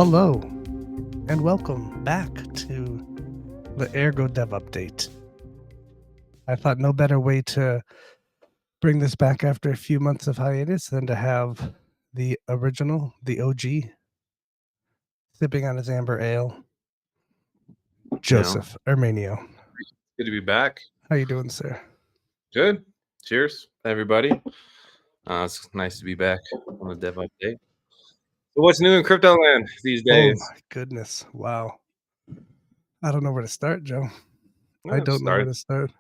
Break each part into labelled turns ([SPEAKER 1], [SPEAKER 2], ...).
[SPEAKER 1] Hello, and welcome back to the Ergo Dev Update. I thought no better way to bring this back after a few months of hiatus than to have the original, the OG, sipping on his amber ale, Joseph Armeanio.
[SPEAKER 2] Good to be back.
[SPEAKER 1] How you doing, sir?
[SPEAKER 2] Good. Cheers, everybody. It's nice to be back on the Dev Update. So what's new in Cryptoland these days?
[SPEAKER 1] Oh my goodness. Wow. I don't know where to start, Joe.
[SPEAKER 2] Yeah,
[SPEAKER 1] I don't know where to start.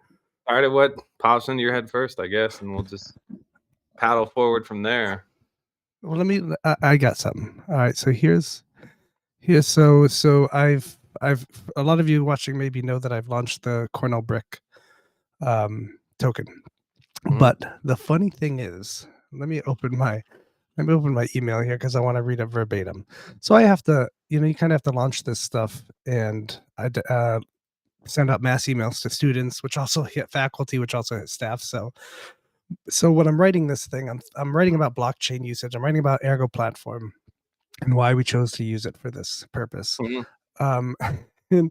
[SPEAKER 2] Start at what pops into your head first, I guess, and we'll just paddle forward from there.
[SPEAKER 1] Well, I got something. All right, so here's so I've a lot of you watching maybe know that I've launched the Cornell Brick token. But the funny thing is, let me open my email here because I want to read it verbatim. So I have to, you kind of have to launch this stuff, and I send out mass emails to students, which also hit faculty, which also hit staff. So when I'm writing this thing, I'm writing about blockchain usage. I'm writing about Ergo platform and why we chose to use it for this purpose. And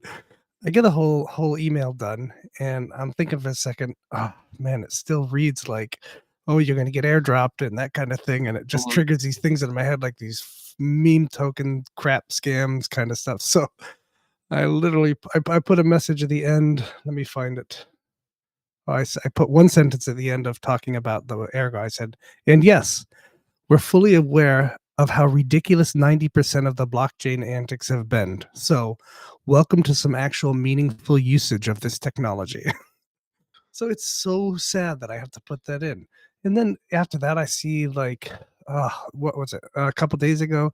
[SPEAKER 1] I get a whole email done, and I'm thinking for a second, oh man, it still reads like, oh, you're going to get airdropped and that kind of thing. And it just triggers these things in my head, like these meme token crap scams kind of stuff. So I literally, I put a message at the end. Let me find it. Oh, I put one sentence at the end of talking about the Ergo. I said, and yes, we're fully aware of how ridiculous 90% of the blockchain antics have been. So welcome to some actual meaningful usage of this technology. So it's so sad that I have to put that in. And then after that, I see like, what was it? A couple days ago,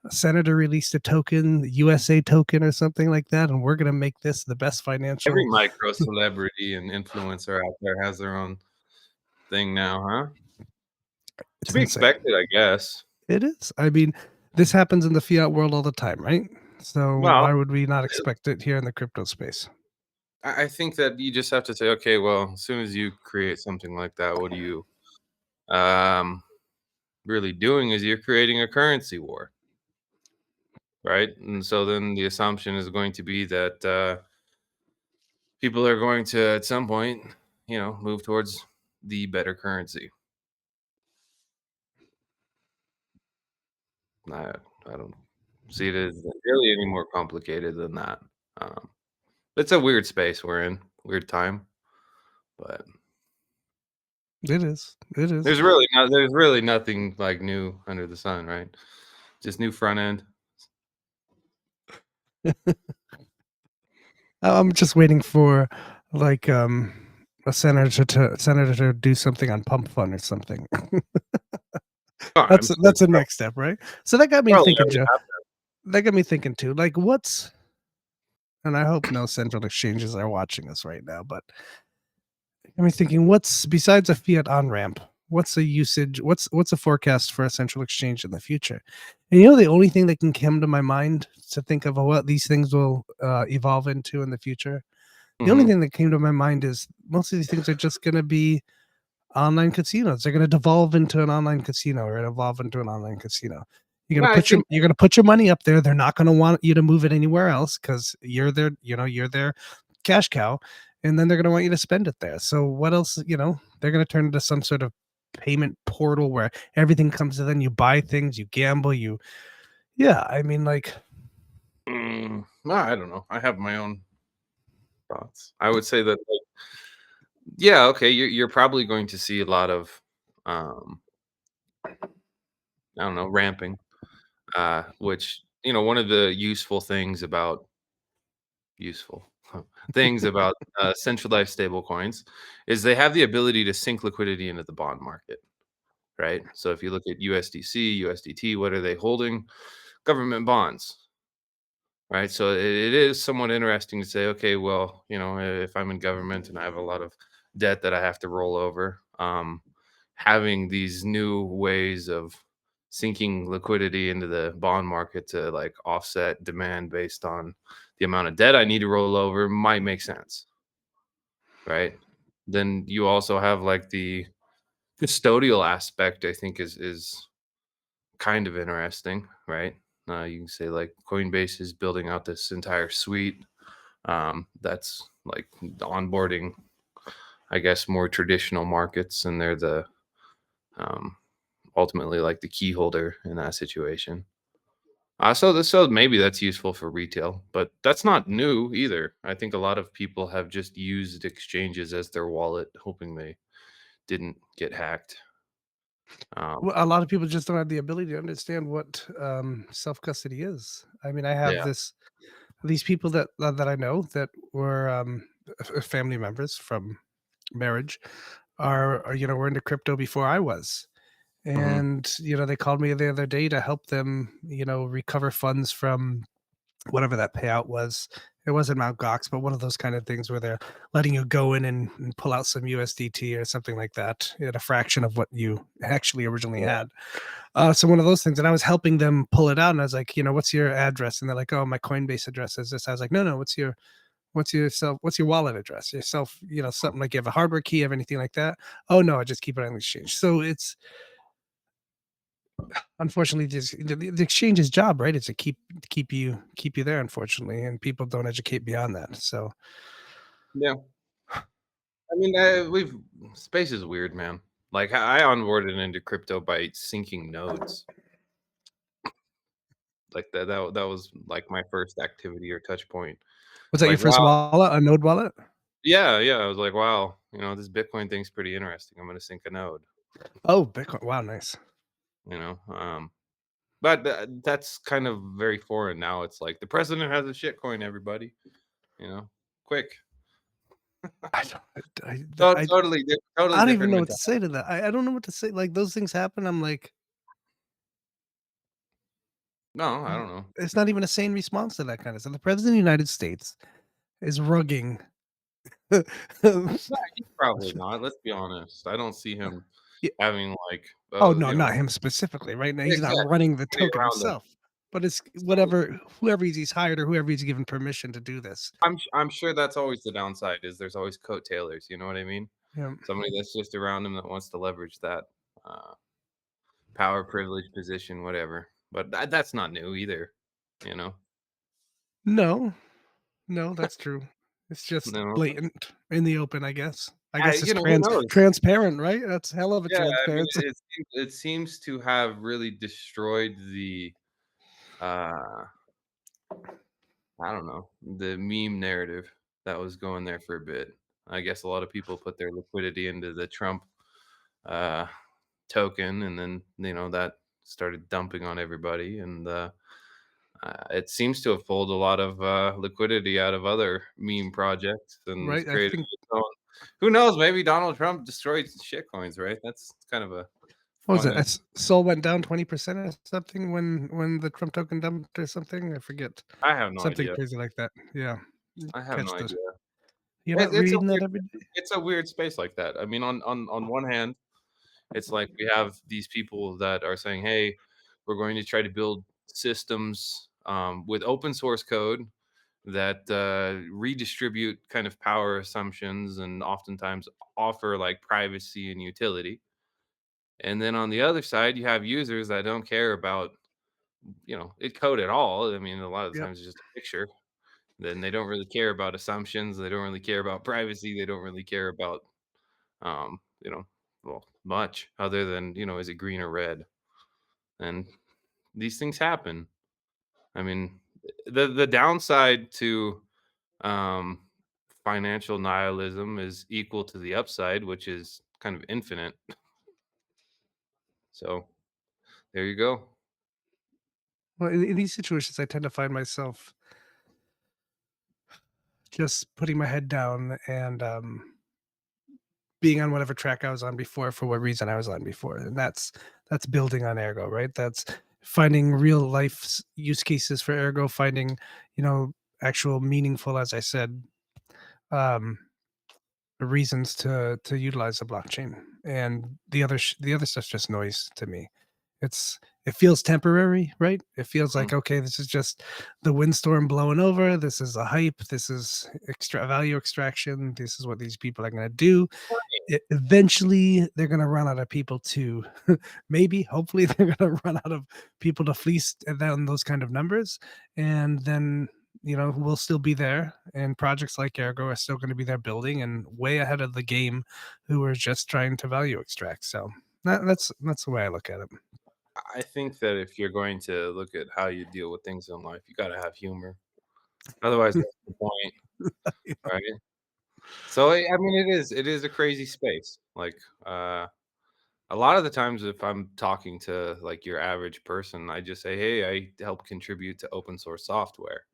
[SPEAKER 1] a senator released a token, the USA token or something like that. And we're going to make this the best financial.
[SPEAKER 2] Every micro celebrity and influencer out there has their own thing now, huh?
[SPEAKER 1] It's
[SPEAKER 2] to be expected, I guess.
[SPEAKER 1] It is. I mean, this happens in the fiat world all the time, right? So why would we not expect it here in the crypto space?
[SPEAKER 2] I think that you just have to say, okay, well, as soon as you create something like that, what are you really doing is you're creating a currency war, right? And so then the assumption is going to be that people are going to, at some point, move towards the better currency. I don't see it as really any more complicated than that. It's a weird space we're in, weird time, but
[SPEAKER 1] it is.
[SPEAKER 2] There's really nothing like new under the sun, right? Just new front end.
[SPEAKER 1] I'm just waiting for like a senator to do something on Pump Fund or something. That's the next step, right? So that got me thinking, Joe. That got me thinking too. Like, and I hope no central exchanges are watching us right now, but got me thinking, what's besides a fiat on ramp? What's the usage? What's a forecast for a central exchange in the future? And the only thing that can come to my mind to think of what these things will evolve into in the future. The only thing that came to my mind is most of these things are just going to be online casinos. They're going to devolve into an online casino or evolve into an online casino. You're gonna put your money up there. They're not going to want you to move it anywhere else because you're their cash cow, and then they're going to want you to spend it there. So what else? They're going to turn into some sort of payment portal where everything comes to them. You buy things, you gamble, I mean, like,
[SPEAKER 2] I don't know. I have my own thoughts. I would say that, okay, you're probably going to see a lot of, I don't know, ramping, which, one of the useful things about centralized stable coins is they have the ability to sink liquidity into the bond market, right? So if you look at USDC, USDT, what are they holding? Government bonds, right? So it is somewhat interesting to say, okay, well, if I'm in government and I have a lot of debt that I have to roll over, having these new ways of sinking liquidity into the bond market to like offset demand based on the amount of debt I need to roll over might make sense, right? Then you also have like the custodial aspect, I think is kind of interesting, right? You can say like Coinbase is building out this entire suite that's like onboarding, I guess, more traditional markets, and they're the um, ultimately like the key holder in that situation. So maybe that's useful for retail, but that's not new either. I think a lot of people have just used exchanges as their wallet, hoping they didn't get hacked. Um,
[SPEAKER 1] Well, a lot of people just don't have the ability to understand what self custody is. I mean, I have
[SPEAKER 2] yeah.
[SPEAKER 1] these people that I know that were family members from marriage are were into crypto before I was.
[SPEAKER 2] Hmm.
[SPEAKER 1] And they called me the other day to help them recover funds from whatever that payout was. It wasn't Mt. Gox, but one of those kind of things where they're letting you go in and pull out some USDT or something like that at a fraction of what you actually originally
[SPEAKER 2] Yeah.
[SPEAKER 1] had. So one of those things, and I was helping them pull it out, and I was like, what's your address? And they're like, oh, my Coinbase address is this. I was like, no, what's your wallet address? Yourself, something like you have a hardware key, have anything like that? Oh no, I just keep it on the exchange. So it's unfortunately the exchange's job, right? Is to keep you there, unfortunately, and people don't educate beyond that. So
[SPEAKER 2] Yeah. I mean, we've space is weird, man. Like I onboarded into crypto by syncing nodes. Like that was like my first activity or touch point.
[SPEAKER 1] was
[SPEAKER 2] It's
[SPEAKER 1] that your
[SPEAKER 2] like,
[SPEAKER 1] first
[SPEAKER 2] wow,
[SPEAKER 1] wallet, a node wallet?
[SPEAKER 2] yeah, yeah. I was like, wow, this Bitcoin thing's pretty interesting. I'm gonna sync a node.
[SPEAKER 1] Oh, Bitcoin. Wow, nice.
[SPEAKER 2] You know, but that's kind of very foreign now. It's like the president has a shitcoin. Everybody, you know, quick.
[SPEAKER 1] I don't
[SPEAKER 2] So
[SPEAKER 1] I
[SPEAKER 2] totally
[SPEAKER 1] I don't even
[SPEAKER 2] different
[SPEAKER 1] know what to
[SPEAKER 2] mentality.
[SPEAKER 1] say to that. I don't know what to say. Like those things happen. I'm like,
[SPEAKER 2] No, I don't know.
[SPEAKER 1] it's not even a sane response to that kind of stuff. The president of the United States is rugging.
[SPEAKER 2] No, he's probably not. Let's be honest. I don't see him
[SPEAKER 1] Yeah.
[SPEAKER 2] having like,
[SPEAKER 1] Oh, no, not him specifically, right? Now, he's not
[SPEAKER 2] exactly
[SPEAKER 1] running the
[SPEAKER 2] somebody
[SPEAKER 1] token
[SPEAKER 2] around him.
[SPEAKER 1] himself, but it's
[SPEAKER 2] Somebody,
[SPEAKER 1] whoever he's hired or whoever he's given permission to do this.
[SPEAKER 2] I'm sure that's always the downside is there's always coattailers. You know what I mean?
[SPEAKER 1] Yeah.
[SPEAKER 2] Somebody that's just around him that wants to leverage that uh, power, privilege, position, whatever. But that's not new either. You know?
[SPEAKER 1] No, no, that's true. It's just
[SPEAKER 2] No.
[SPEAKER 1] blatant in the open, I guess. I guess it's
[SPEAKER 2] Who knows?
[SPEAKER 1] transparent, right? That's hell of a
[SPEAKER 2] Yeah, I mean,
[SPEAKER 1] transparency.
[SPEAKER 2] it seems to have really destroyed the uh I don't know, the meme narrative that was going there for a bit. I guess a lot of people put their liquidity into the Trump uh token, and then that started dumping on everybody, and it seems to have pulled a lot of liquidity out of other meme projects and
[SPEAKER 1] Right? I
[SPEAKER 2] created
[SPEAKER 1] think
[SPEAKER 2] its own. Who knows? Maybe Donald Trump destroyed shitcoins, right? That's kind of a
[SPEAKER 1] what was
[SPEAKER 2] front
[SPEAKER 1] it?
[SPEAKER 2] end.
[SPEAKER 1] Sol went down 20% or something when the Trump token dumped or something. I forget.
[SPEAKER 2] I have no
[SPEAKER 1] Something
[SPEAKER 2] idea.
[SPEAKER 1] crazy like that. Yeah.
[SPEAKER 2] I have no
[SPEAKER 1] Catch the
[SPEAKER 2] idea.
[SPEAKER 1] You're not
[SPEAKER 2] It's a
[SPEAKER 1] reading that
[SPEAKER 2] weird,
[SPEAKER 1] every day?
[SPEAKER 2] it's a weird space like that. I mean, on one hand, it's like we have these people that are saying, "Hey, we're going to try to build systems with open source code that redistribute kind of power assumptions and oftentimes offer like privacy and utility." And then on the other side, you have users that don't care about it code at all. I mean, a lot of the
[SPEAKER 1] Yep.
[SPEAKER 2] times it's just a picture. Then they don't really care about assumptions. They don't really care about privacy. They don't really care about um, you know, well, much other than, is it green or red? And these things happen. I mean, the downside to um, financial nihilism is equal to the upside, which is kind of infinite. So there you go.
[SPEAKER 1] Well, in these situations, I tend to find myself just putting my head down and, being on whatever track I was on before for what reason I was on before, and that's building on Ergo, right? That's finding real life use cases for Ergo, finding, you know, actual meaningful, as I said, um, reasons to utilize the blockchain, and the other stuff's just noise to me. It's it feels temporary, right? It feels
[SPEAKER 2] Mhm.
[SPEAKER 1] like, okay, this is just the windstorm blowing over. This is a hype. This is value extraction. This is what these people are going to do. Eventually, they're going to run out of people to maybe, hopefully, they're going to run out of people to fleece down those kind of numbers. And then, we'll still be there. And projects like Ergo are still going to be there building and way ahead of the game who are just trying to value extract. So that's the way I look at it.
[SPEAKER 2] I think that if you're going to look at how you deal with things in life, you gotta have humor. Otherwise, what's the point, right? So, I mean, it is a crazy space. Like, a lot of the times if I'm talking to, like, your average person, I just say, "Hey, I help contribute to open source software."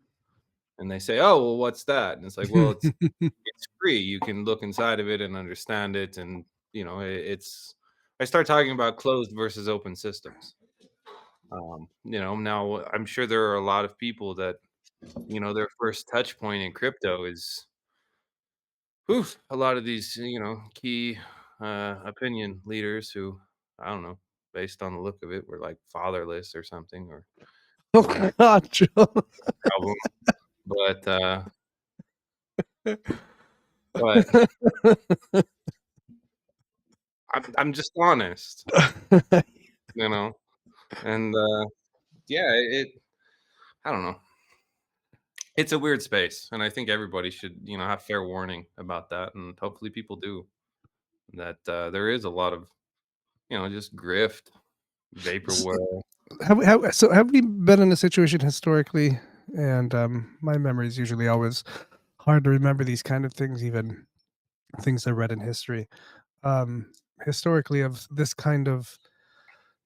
[SPEAKER 2] And they say, "Oh, well, what's that?" And it's like, "Well, it's free. You can look inside of it and understand it." And, it's I start talking about closed versus open systems. Now I'm sure there are a lot of people that, their first touch point in crypto is, oof, a lot of these, key opinion leaders who, I don't know, based on the look of it, were like fatherless or something, or went
[SPEAKER 1] Oh God, Joe.
[SPEAKER 2] album. But but I'm just honest, you know, and yeah, I don't know. It's a weird space, and I think everybody should, have fair warning about that, and hopefully people do. That there is a lot of, just grift, vaporware.
[SPEAKER 1] Have we been in a situation historically, and my memory is usually always hard to remember these kind of things, even things I read in history. Um, Historically, of this kind of,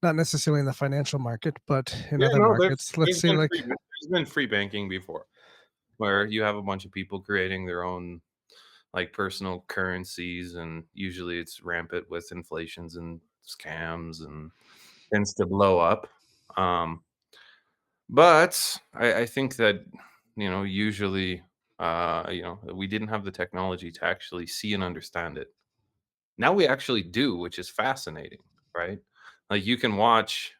[SPEAKER 1] not necessarily in the financial market, but in
[SPEAKER 2] Yeah,
[SPEAKER 1] other
[SPEAKER 2] no,
[SPEAKER 1] markets. Let's say, like,
[SPEAKER 2] there's been free banking before, where you have a bunch of people creating their own, like, personal currencies, and usually it's rampant with inflations and scams and tends to blow up. Um, but I think that, usually, we didn't have the technology to actually see and understand it. Now we actually do, which is fascinating, right? Like, you can watch,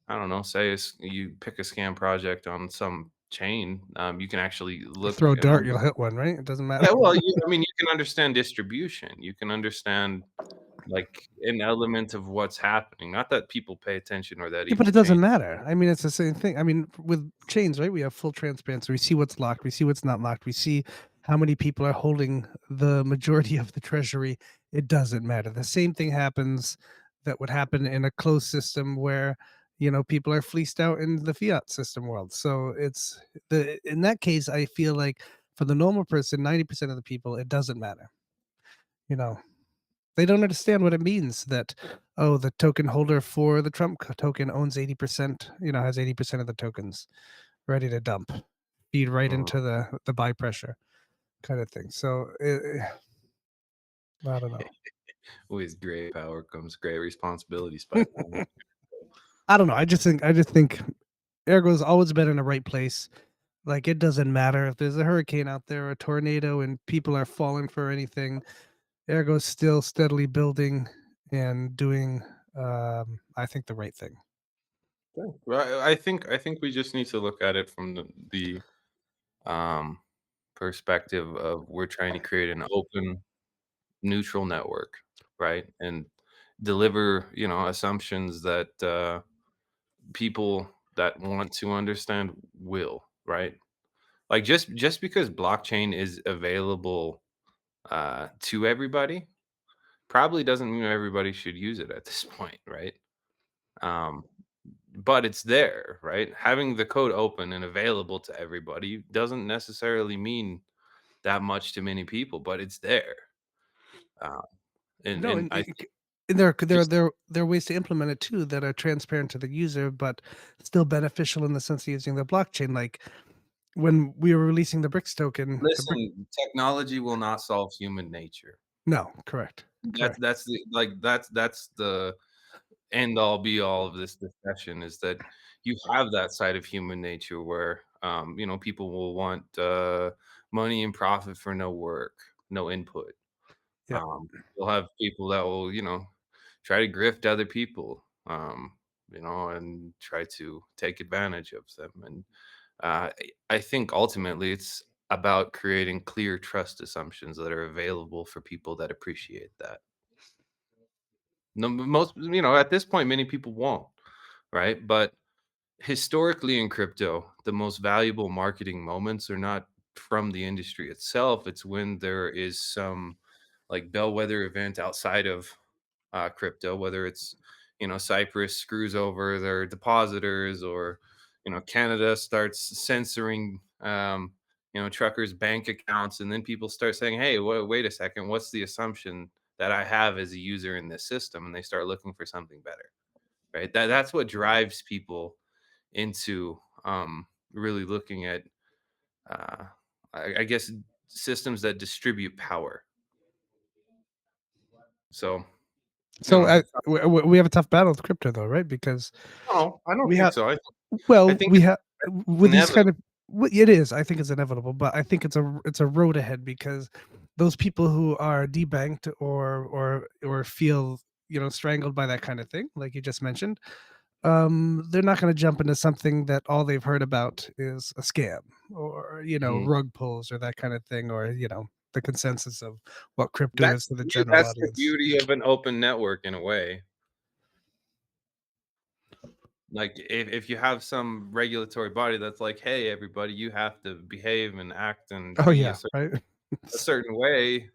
[SPEAKER 2] I don't know, say you pick a scam project on some chain, you can actually look
[SPEAKER 1] throw a
[SPEAKER 2] and
[SPEAKER 1] dart, you'll hit one, right? It doesn't matter.
[SPEAKER 2] yeah, well, I mean, you can understand distribution. You can understand, like, an element of what's happening. Not that people pay attention or that
[SPEAKER 1] Yeah, but
[SPEAKER 2] even
[SPEAKER 1] it
[SPEAKER 2] change.
[SPEAKER 1] doesn't matter. I mean, it's the same thing. I mean, with chains, right? We have full transparency. We see what's locked. We see what's not locked. We see how many people are holding the majority of the treasury. It doesn't matter. The same thing happens that would happen in a closed system where, people are fleeced out in the fiat system world. So it's in that case, I feel like for the normal person, 90% of the people, it doesn't matter. You know, they don't understand what it means that, oh, the token holder for the Trump token owns 80%, has 80% of the tokens ready to dump, feed right
[SPEAKER 2] Mhm.
[SPEAKER 1] into the buy pressure kind of thing. So I don't know.
[SPEAKER 2] With great power comes great responsibility, Spider-Man.
[SPEAKER 1] I don't know. I just think Ergo's always been in the right place. Like, it doesn't matter if there's a hurricane out there, or a tornado, and people are falling for anything. Ergo's still steadily building and doing, I think, the right thing.
[SPEAKER 2] Yeah. Well, I think we just need to look at it from um, perspective of, we're trying to create an open, neutral network, right? And deliver, assumptions that people that want to understand will, right? Like, just because blockchain is available to everybody probably doesn't mean everybody should use it at this point, right? Um, but it's there, right? Having the code open and available to everybody doesn't necessarily mean that much to many people, but it's there. Um, and
[SPEAKER 1] No,
[SPEAKER 2] and
[SPEAKER 1] and
[SPEAKER 2] I think just
[SPEAKER 1] there are ways to implement it too that are transparent to the user, but still beneficial in the sense of using the blockchain. Like, when we were releasing the Bricks token, the brick.
[SPEAKER 2] listen, technology will not solve human nature.
[SPEAKER 1] No, correct,
[SPEAKER 2] That's
[SPEAKER 1] correct.
[SPEAKER 2] that's the like that's the end all be all of this discussion, is that you have that side of human nature where, people will want money and profit for no work, no input.
[SPEAKER 1] Yeah,
[SPEAKER 2] You'll have people that will, try to grift other people. and try to take advantage of them. And I think ultimately it's about creating clear trust assumptions that are available for people that appreciate that. No, most, at this point, many people won't, right? But historically in crypto, the most valuable marketing moments are not from the industry itself. It's when there is some like bellwether event outside of crypto, whether it's Cyprus screws over their depositors, or Canada starts censoring truckers' bank accounts, and then people start saying, "Hey, wait a second, what's the assumption that I have as a user in this system?" And they start looking for something better, right? That's what drives people into really looking at, uh, I guess, systems that distribute power. So, you
[SPEAKER 1] So
[SPEAKER 2] know,
[SPEAKER 1] we have a tough battle with crypto, though, right? Because
[SPEAKER 2] no, I don't
[SPEAKER 1] we
[SPEAKER 2] think
[SPEAKER 1] have
[SPEAKER 2] so. I
[SPEAKER 1] well,
[SPEAKER 2] think
[SPEAKER 1] we
[SPEAKER 2] it's
[SPEAKER 1] have with these kind
[SPEAKER 2] inevitable.
[SPEAKER 1] of it is. I think it's inevitable, but I think it's a road ahead because those people who are debanked or feel strangled by that kind of thing, like you just mentioned, they're not going to jump into something that all they've heard about is a scam or
[SPEAKER 2] Mhm.
[SPEAKER 1] rug pulls or that kind of thing, or the consensus of what crypto is
[SPEAKER 2] That's
[SPEAKER 1] to the
[SPEAKER 2] the
[SPEAKER 1] general
[SPEAKER 2] that's the
[SPEAKER 1] audience.
[SPEAKER 2] beauty of an open network in a way. Like, if you have some regulatory body that's like, "Hey, everybody, you have to behave and act and
[SPEAKER 1] Oh
[SPEAKER 2] be a
[SPEAKER 1] yeah,
[SPEAKER 2] certain
[SPEAKER 1] right.
[SPEAKER 2] a certain way,"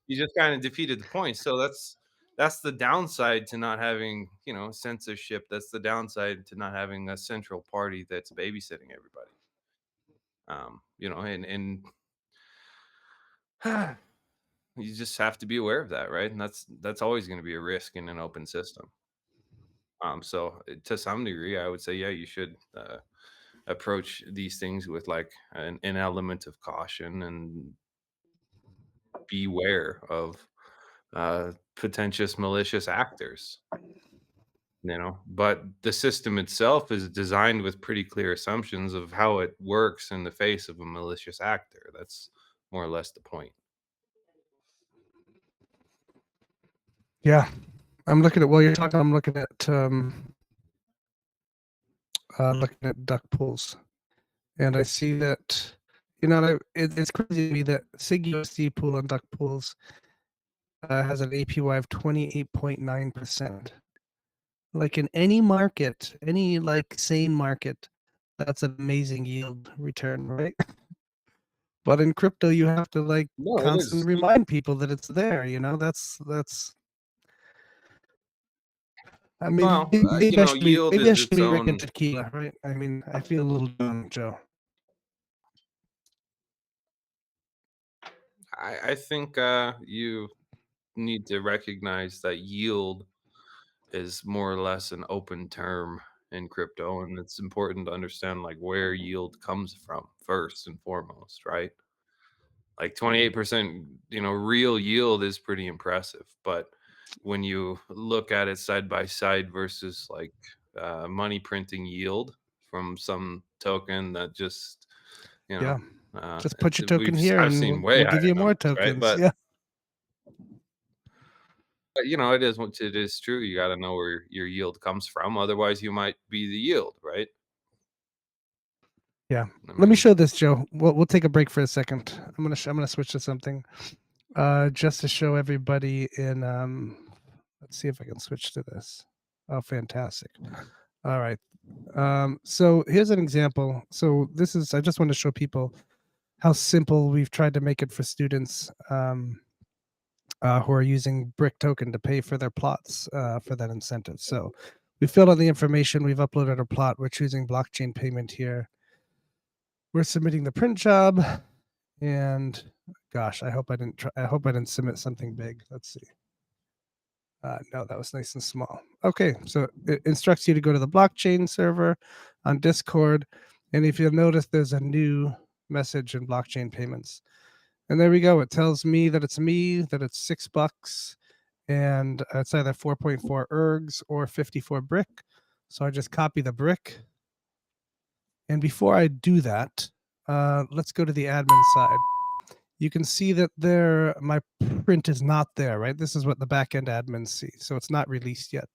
[SPEAKER 2] you just kinda defeated the point. So that's the downside to not having, censorship. That's the downside to not having a central party that's babysitting everybody. And you just have to be aware of that, right? And that's always gonna be a risk in an open system. So to some degree, I would say, yeah, you should approach these things with like an element of caution and beware of potentious malicious actors. But the system itself is designed with pretty clear assumptions of how it works in the face of a malicious actor. That's more or less the point.
[SPEAKER 1] Yeah, I'm looking at while you're talking. I'm looking at duck pools, and I see that it's crazy to me that SigUSD pool on duck pools has an APY of 28.9%. Like in any market, any like sane market, that's an amazing yield return, right? But in crypto, you have to like
[SPEAKER 2] No, it
[SPEAKER 1] constantly
[SPEAKER 2] is.
[SPEAKER 1] remind people that it's there. That's. I mean,
[SPEAKER 2] Well,
[SPEAKER 1] maybe
[SPEAKER 2] yield
[SPEAKER 1] maybe I
[SPEAKER 2] is
[SPEAKER 1] should
[SPEAKER 2] its
[SPEAKER 1] be drinking
[SPEAKER 2] own.
[SPEAKER 1] tequila, right? I mean, I feel a little drunk, Joe.
[SPEAKER 2] I think you need to recognize that yield is more or less an open term in crypto, and it's important to understand like where yield comes from first and foremost, right? Like 28%, real yield is pretty impressive, but when you look at it side by side versus like money printing yield from some token that just, you know,
[SPEAKER 1] Yeah, just put your token
[SPEAKER 2] we've
[SPEAKER 1] here,
[SPEAKER 2] I've
[SPEAKER 1] and
[SPEAKER 2] seen
[SPEAKER 1] we'll
[SPEAKER 2] way
[SPEAKER 1] give
[SPEAKER 2] higher
[SPEAKER 1] you more
[SPEAKER 2] numbers, right?
[SPEAKER 1] tokens. Yeah,
[SPEAKER 2] But it is true. You got to know where your yield comes from. Otherwise, you might be the yield, right?
[SPEAKER 1] yeah.
[SPEAKER 2] I
[SPEAKER 1] Let me
[SPEAKER 2] mean,
[SPEAKER 1] show this, Joe. We'll take a break for a second. I'm gonna switch to something, just to show everybody in. Let's see if I can switch to this. Oh, fantastic! All right. So here's an example. So this is. I just want to show people how simple we've tried to make it for students. Who are using Brick Token to pay for their plots for that incentive. So we filled out the information. We've uploaded our plot. We're choosing blockchain payment here. We're submitting the print job, and gosh, I hope I didn't. I hope I didn't submit something big. Let's see. No, that was nice and small. Okay, so it instructs you to go to the blockchain server on Discord, and if you'll notice, there's a new message in blockchain payments. And there we go. It tells me that it's $6, and it's either 4.4 ergs or 54 brick. So I just copy the brick. And before I do that, let's go to the admin side. You can see that my print is not there, right? This is what the backend admins see. So it's not released yet.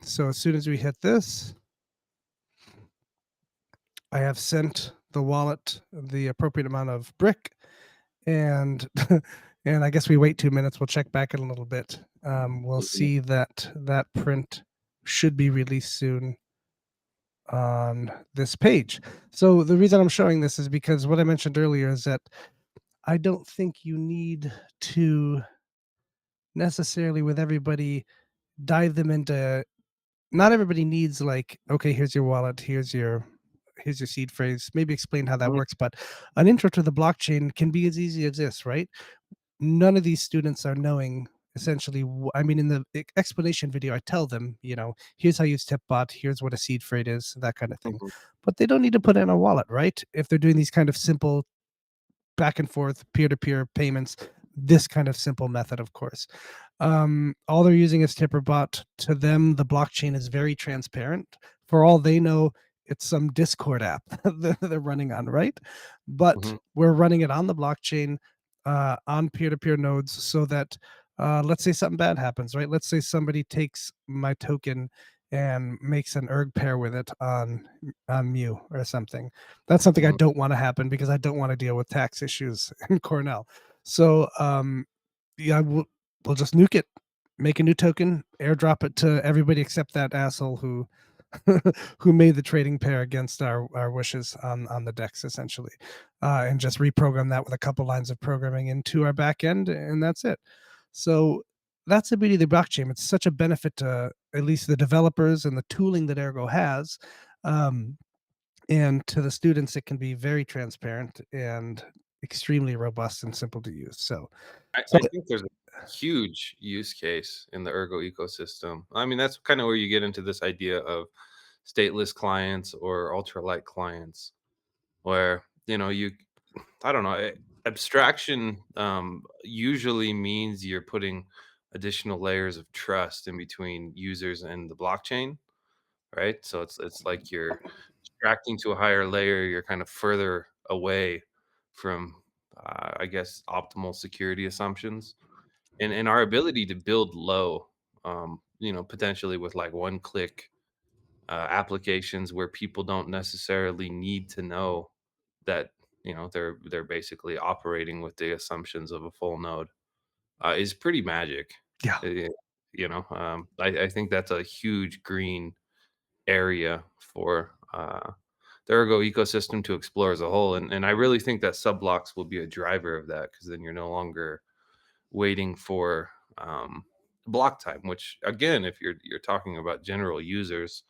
[SPEAKER 1] So as soon as we hit this, I have sent the wallet the appropriate amount of brick, and and I guess we wait 2 minutes. We'll check back in a little bit. We'll
[SPEAKER 2] Mhm,
[SPEAKER 1] see that that print should be released soon on this page. So the reason I'm showing this is because what I mentioned earlier is that I don't think you need to necessarily with everybody dive them into, not everybody needs like, okay, here's your wallet, here's your seed phrase, maybe explain how that
[SPEAKER 2] mhm,
[SPEAKER 1] works, but an intro to the blockchain can be as easy as this, right? None of these students are knowing essentially I mean in the explanation video I tell them, here's how you use tipbot, here's what a seed phrase is, that kind of thing.
[SPEAKER 2] mhm,
[SPEAKER 1] But they don't need to put in a wallet, right? If they're doing these kind of simple back and forth peer-to-peer payments, this kind of simple method, of course. All they're using is Tipperbot. To them, the blockchain is very transparent. For all they know, it's some Discord app that they're running on, right? But
[SPEAKER 2] mhm,
[SPEAKER 1] we're running it on the blockchain, on peer-to-peer nodes, so that let's say something bad happens, right? Let's say somebody takes my token and makes an erg pair with it on Mew or something. That's something I
[SPEAKER 2] mhm,
[SPEAKER 1] don't want to happen because I don't want to deal with tax issues in Cornell. So yeah, we'll just nuke it, make a new token, airdrop it to everybody except that asshole who who made the trading pair against our wishes on the decks essentially, and just reprogram that with a couple lines of programming into our back end, and that's it. So that's the beauty of the blockchain. It's such a benefit to at least the developers and the tooling that Ergo has. Um, and to the students, it can be very transparent and extremely robust and simple to use. So
[SPEAKER 2] I think there's a huge use case in the Ergo ecosystem. I mean, that's kind of where you get into this idea of stateless clients or ultralight clients, where you I don't know. Abstraction usually means you're putting additional layers of trust in between users and the blockchain, right? So it's like you're abstracting to a higher layer. You're kind of further away from, I guess, optimal security assumptions, and our ability to build low, potentially with like one click applications where people don't necessarily need to know that they're basically operating with the assumptions of a full node is pretty magic.
[SPEAKER 1] yeah,
[SPEAKER 2] Uh, I think that's a huge green area for the Ergo ecosystem to explore as a whole, and I really think that subblocks will be a driver of that because then you're no longer waiting for block time. Which again, if you're talking about general users,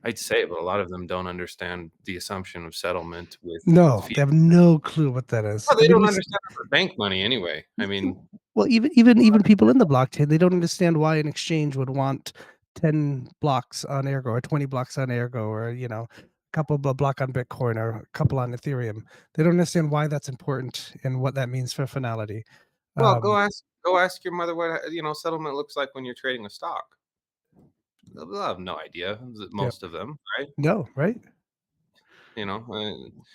[SPEAKER 2] I'd say, but a lot of them don't understand the assumption of settlement with
[SPEAKER 1] no,
[SPEAKER 2] fiat.
[SPEAKER 1] they have no clue what that is.
[SPEAKER 2] Well,
[SPEAKER 1] I
[SPEAKER 2] they
[SPEAKER 1] mean,
[SPEAKER 2] don't understand it for bank money anyway. I mean,
[SPEAKER 1] well, even people in the blockchain, they don't understand why an exchange would want 10 blocks on Ergo or 20 blocks on Ergo, or a couple of block on Bitcoin or a couple on Ethereum. They don't understand why that's important and what that means for finality.
[SPEAKER 2] well,
[SPEAKER 1] Um,
[SPEAKER 2] go ask your mother what settlement looks like when you're trading a stock. They'll have no idea.
[SPEAKER 1] yeah,
[SPEAKER 2] Most of them, right?
[SPEAKER 1] no, right?
[SPEAKER 2] You know,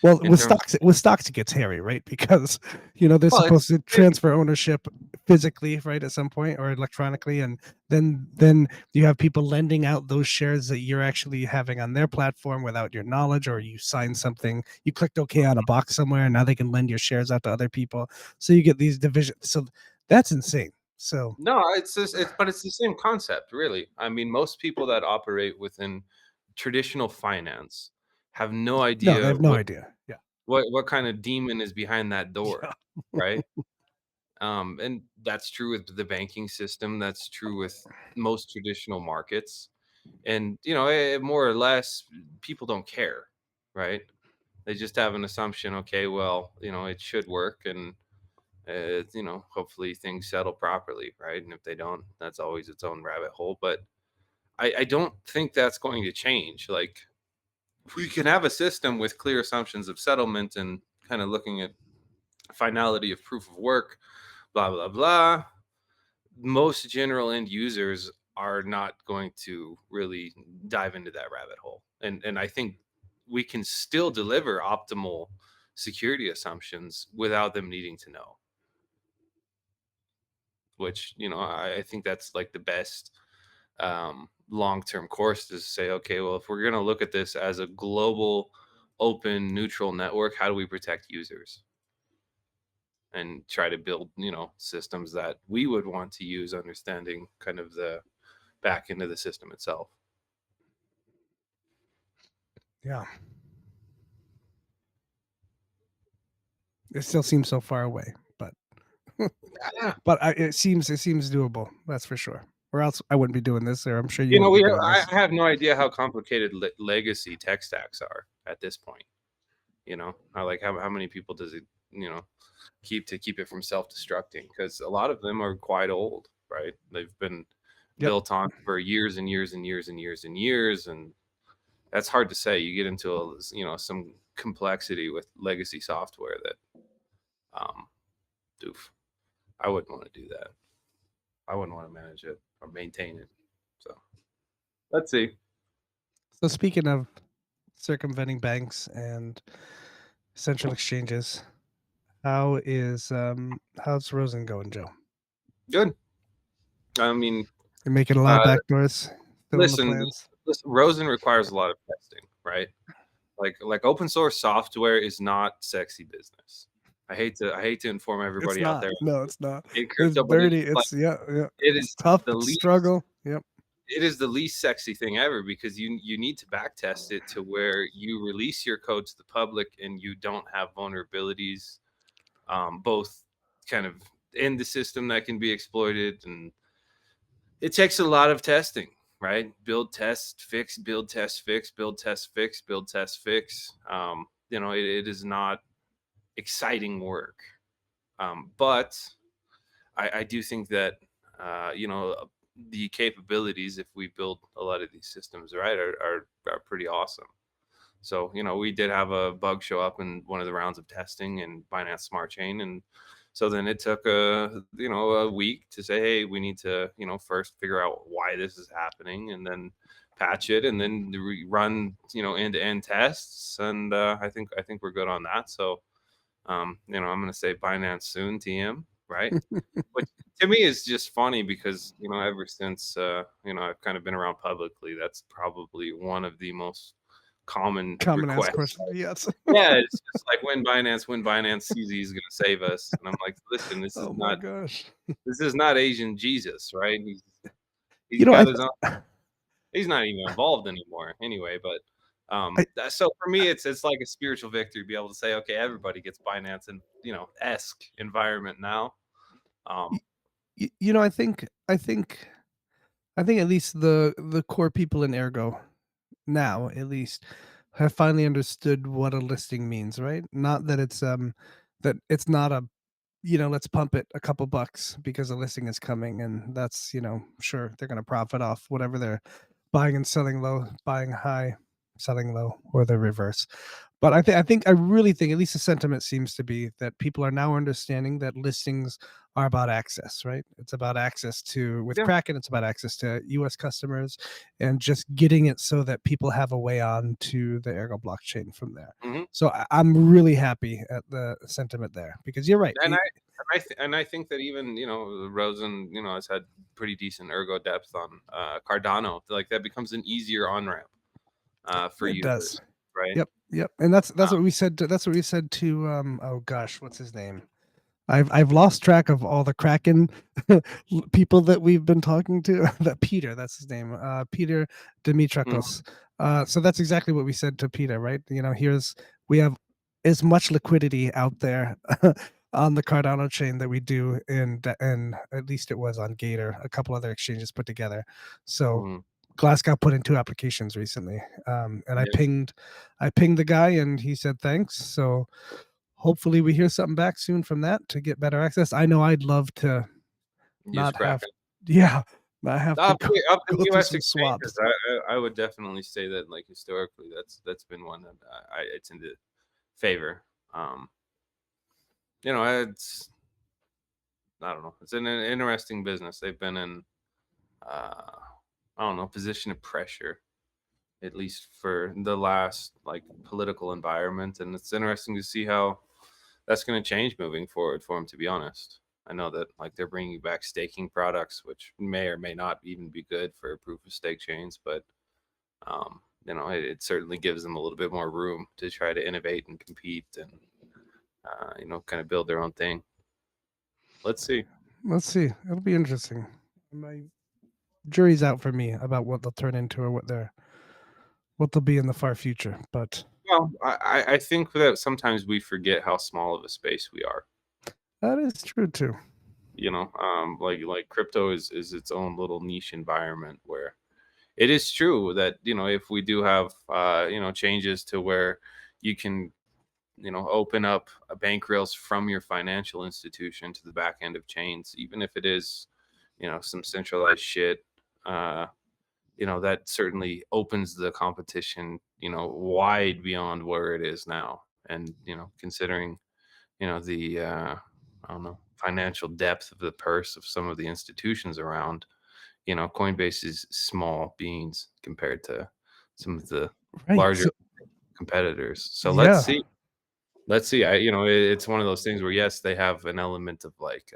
[SPEAKER 1] Well,
[SPEAKER 2] in terms.
[SPEAKER 1] with stocks it gets hairy, right? Because they're
[SPEAKER 2] Well, it's
[SPEAKER 1] supposed to transfer ownership physically, right, at some point or electronically, and then you have people lending out those shares that you're actually having on their platform without your knowledge, or you sign something, you clicked OK on a box somewhere, and now they can lend your shares out to other people. So you get these divisions. So that's insane. So
[SPEAKER 2] no, it's just but it's the same concept, really. I mean, most people that operate within traditional finance have no
[SPEAKER 1] no, they
[SPEAKER 2] idea
[SPEAKER 1] have no idea. Yeah,
[SPEAKER 2] what kind of demon is behind that door,
[SPEAKER 1] yeah,
[SPEAKER 2] right? And that's true with the banking system. That's true with most traditional markets. And more or less, people don't care, right? They just have an assumption. Okay, well, it should work, and hopefully things settle properly, right? And if they don't, that's always its own rabbit hole. But I don't think that's going to change. Like, we can have a system with clear assumptions of settlement and kind of looking at finality of proof of work, blah blah blah. Most general end users are not going to really dive into that rabbit hole. And I think we can still deliver optimal security assumptions without them needing to know, which, I think that's like the best long-term course to say, okay, well, if we're going to look at this as a global, open, neutral network, how do we protect users and try to build, systems that we would want to use, understanding kind of the back end of the system itself.
[SPEAKER 1] Yeah. It still seems so far away, but
[SPEAKER 2] Yeah.
[SPEAKER 1] but it seems doable. That's for sure. Or else I wouldn't be doing this, or I'm sure you wouldn't be doing
[SPEAKER 2] I
[SPEAKER 1] this.
[SPEAKER 2] have no idea how complicated legacy tech stacks are at this point. Like how many people does it, keep it from self-destructing? Because a lot of them are quite old, right? They've been
[SPEAKER 1] Yep.
[SPEAKER 2] built on for years and years and years and years and years, and that's hard to say. You get into some complexity with legacy software that, doof, I wouldn't want to do that. I wouldn't want to manage it or maintain it. So let's see.
[SPEAKER 1] So speaking of circumventing banks and central exchanges, how's Rosen going, Joe?
[SPEAKER 2] Good. I mean,
[SPEAKER 1] You're making a lot of backdoors still in the
[SPEAKER 2] listen,
[SPEAKER 1] plans.
[SPEAKER 2] Rosen requires a lot of testing, right? Like open source software is not sexy business. I hate to inform
[SPEAKER 1] It's
[SPEAKER 2] everybody out
[SPEAKER 1] not.
[SPEAKER 2] there
[SPEAKER 1] No, it's not.
[SPEAKER 2] in
[SPEAKER 1] It's
[SPEAKER 2] crypto, but
[SPEAKER 1] dirty.
[SPEAKER 2] it's like
[SPEAKER 1] Yeah.
[SPEAKER 2] it
[SPEAKER 1] It's
[SPEAKER 2] is
[SPEAKER 1] tough.
[SPEAKER 2] the
[SPEAKER 1] It's
[SPEAKER 2] least
[SPEAKER 1] struggle. Yep.
[SPEAKER 2] it is the least sexy thing ever, because you need to back test it to where you release your code to the public and you don't have vulnerabilities, both kind of in the system that can be exploited, and it takes a lot of testing, right? Build, test, fix, build, test, fix, build, test, fix, build, test, fix. It is not exciting work, but I do think that the capabilities, if we build a lot of these systems right, are pretty awesome. So we did have a bug show up in one of the rounds of testing in Binance Smart Chain, and so then it took a week to say, hey, we need to first figure out why this is happening, and then patch it, and then run end to end tests, and I think we're good on that. So I'm gonna say Binance soon, TM, right? Which to me is just funny because ever since I've kind of been around publicly, that's probably one of the most common
[SPEAKER 1] Common ass
[SPEAKER 2] requests.
[SPEAKER 1] question. Yes.
[SPEAKER 2] Yeah, it's just like when Binance, CZ is gonna save us, and I'm like, listen,
[SPEAKER 1] Oh my gosh.
[SPEAKER 2] this is not Asian Jesus, right? He's
[SPEAKER 1] You know,
[SPEAKER 2] got his own. He's not even involved anymore, anyway. But
[SPEAKER 1] I
[SPEAKER 2] so for me, it's like a spiritual victory to be able to say, okay, everybody gets Binance and esque environment now. Um,
[SPEAKER 1] you know, I think at least the core people in Ergo now, at least, have finally understood what a listing means, right? Not that it's not a let's pump it a couple bucks because a listing is coming, and that's sure they're gonna profit off whatever they're buying and selling low, buying high, selling low, or the reverse. But I really think at least the sentiment seems to be that people are now understanding that listings are about access, right? It's about access to with
[SPEAKER 2] yeah.
[SPEAKER 1] Kraken, it's about access to US customers and just getting it so that people have a way on to the Ergo blockchain from there.
[SPEAKER 2] Mhm.
[SPEAKER 1] So I'm really happy at the sentiment there because you're right.
[SPEAKER 2] And I think that even Rosen has had pretty decent ergo depth on Cardano. Like that becomes an easier on ramp for
[SPEAKER 1] It does.
[SPEAKER 2] users, right?
[SPEAKER 1] Yep. And that's
[SPEAKER 2] Uh,
[SPEAKER 1] what we said to oh gosh, what's his name? I've lost track of all the Kraken people that we've been talking to. That Peter, that's his name. Peter
[SPEAKER 2] mm,
[SPEAKER 1] Dimitrakos. So that's exactly what we said to Peter, right? We have as much liquidity out there on the Cardano chain that we do and at least it was on Gator, a couple other exchanges put together. So
[SPEAKER 2] mm,
[SPEAKER 1] Glass got put in 2 applications recently. And
[SPEAKER 2] yeah,
[SPEAKER 1] I pinged the guy and he said thanks. So hopefully we hear something back soon from that to get better access. I know I'd love to
[SPEAKER 2] use
[SPEAKER 1] not have
[SPEAKER 2] Kraken.
[SPEAKER 1] yeah, not have to
[SPEAKER 2] Up in
[SPEAKER 1] go through
[SPEAKER 2] U.S.
[SPEAKER 1] some
[SPEAKER 2] exchanges,
[SPEAKER 1] swaps.
[SPEAKER 2] I would definitely say that like historically, that's been one that I tend to favor. Um, it's I don't know. It's an interesting business. They've been in uh, I don't know, position of pressure, at least for the last like political environment, and it's interesting to see how that's going to change moving forward for him. To be honest. I know that like they're bringing back staking products, which may or may not even be good for proof of stake chains, but it certainly gives them a little bit more room to try to innovate and compete and kind of build their own thing. Let's see.
[SPEAKER 1] It'll be interesting. My jury's out for me about what they'll turn into or what they'll be in the far future. But
[SPEAKER 2] well, I think that sometimes we forget how small of a space we are.
[SPEAKER 1] that is true too.
[SPEAKER 2] Like crypto is its own little niche environment where it is true that if we do have changes to where you can open up a bank rails from your financial institution to the back end of chains, even if it is some centralized shit, that certainly opens the competition wide beyond where it is now. And considering the I don't know, financial depth of the purse of some of the institutions around, Coinbase is small beans compared to some of the
[SPEAKER 1] Right.
[SPEAKER 2] larger
[SPEAKER 1] So,
[SPEAKER 2] competitors. So
[SPEAKER 1] yeah.
[SPEAKER 2] let's see. It's one of those things where yes, they have an element of like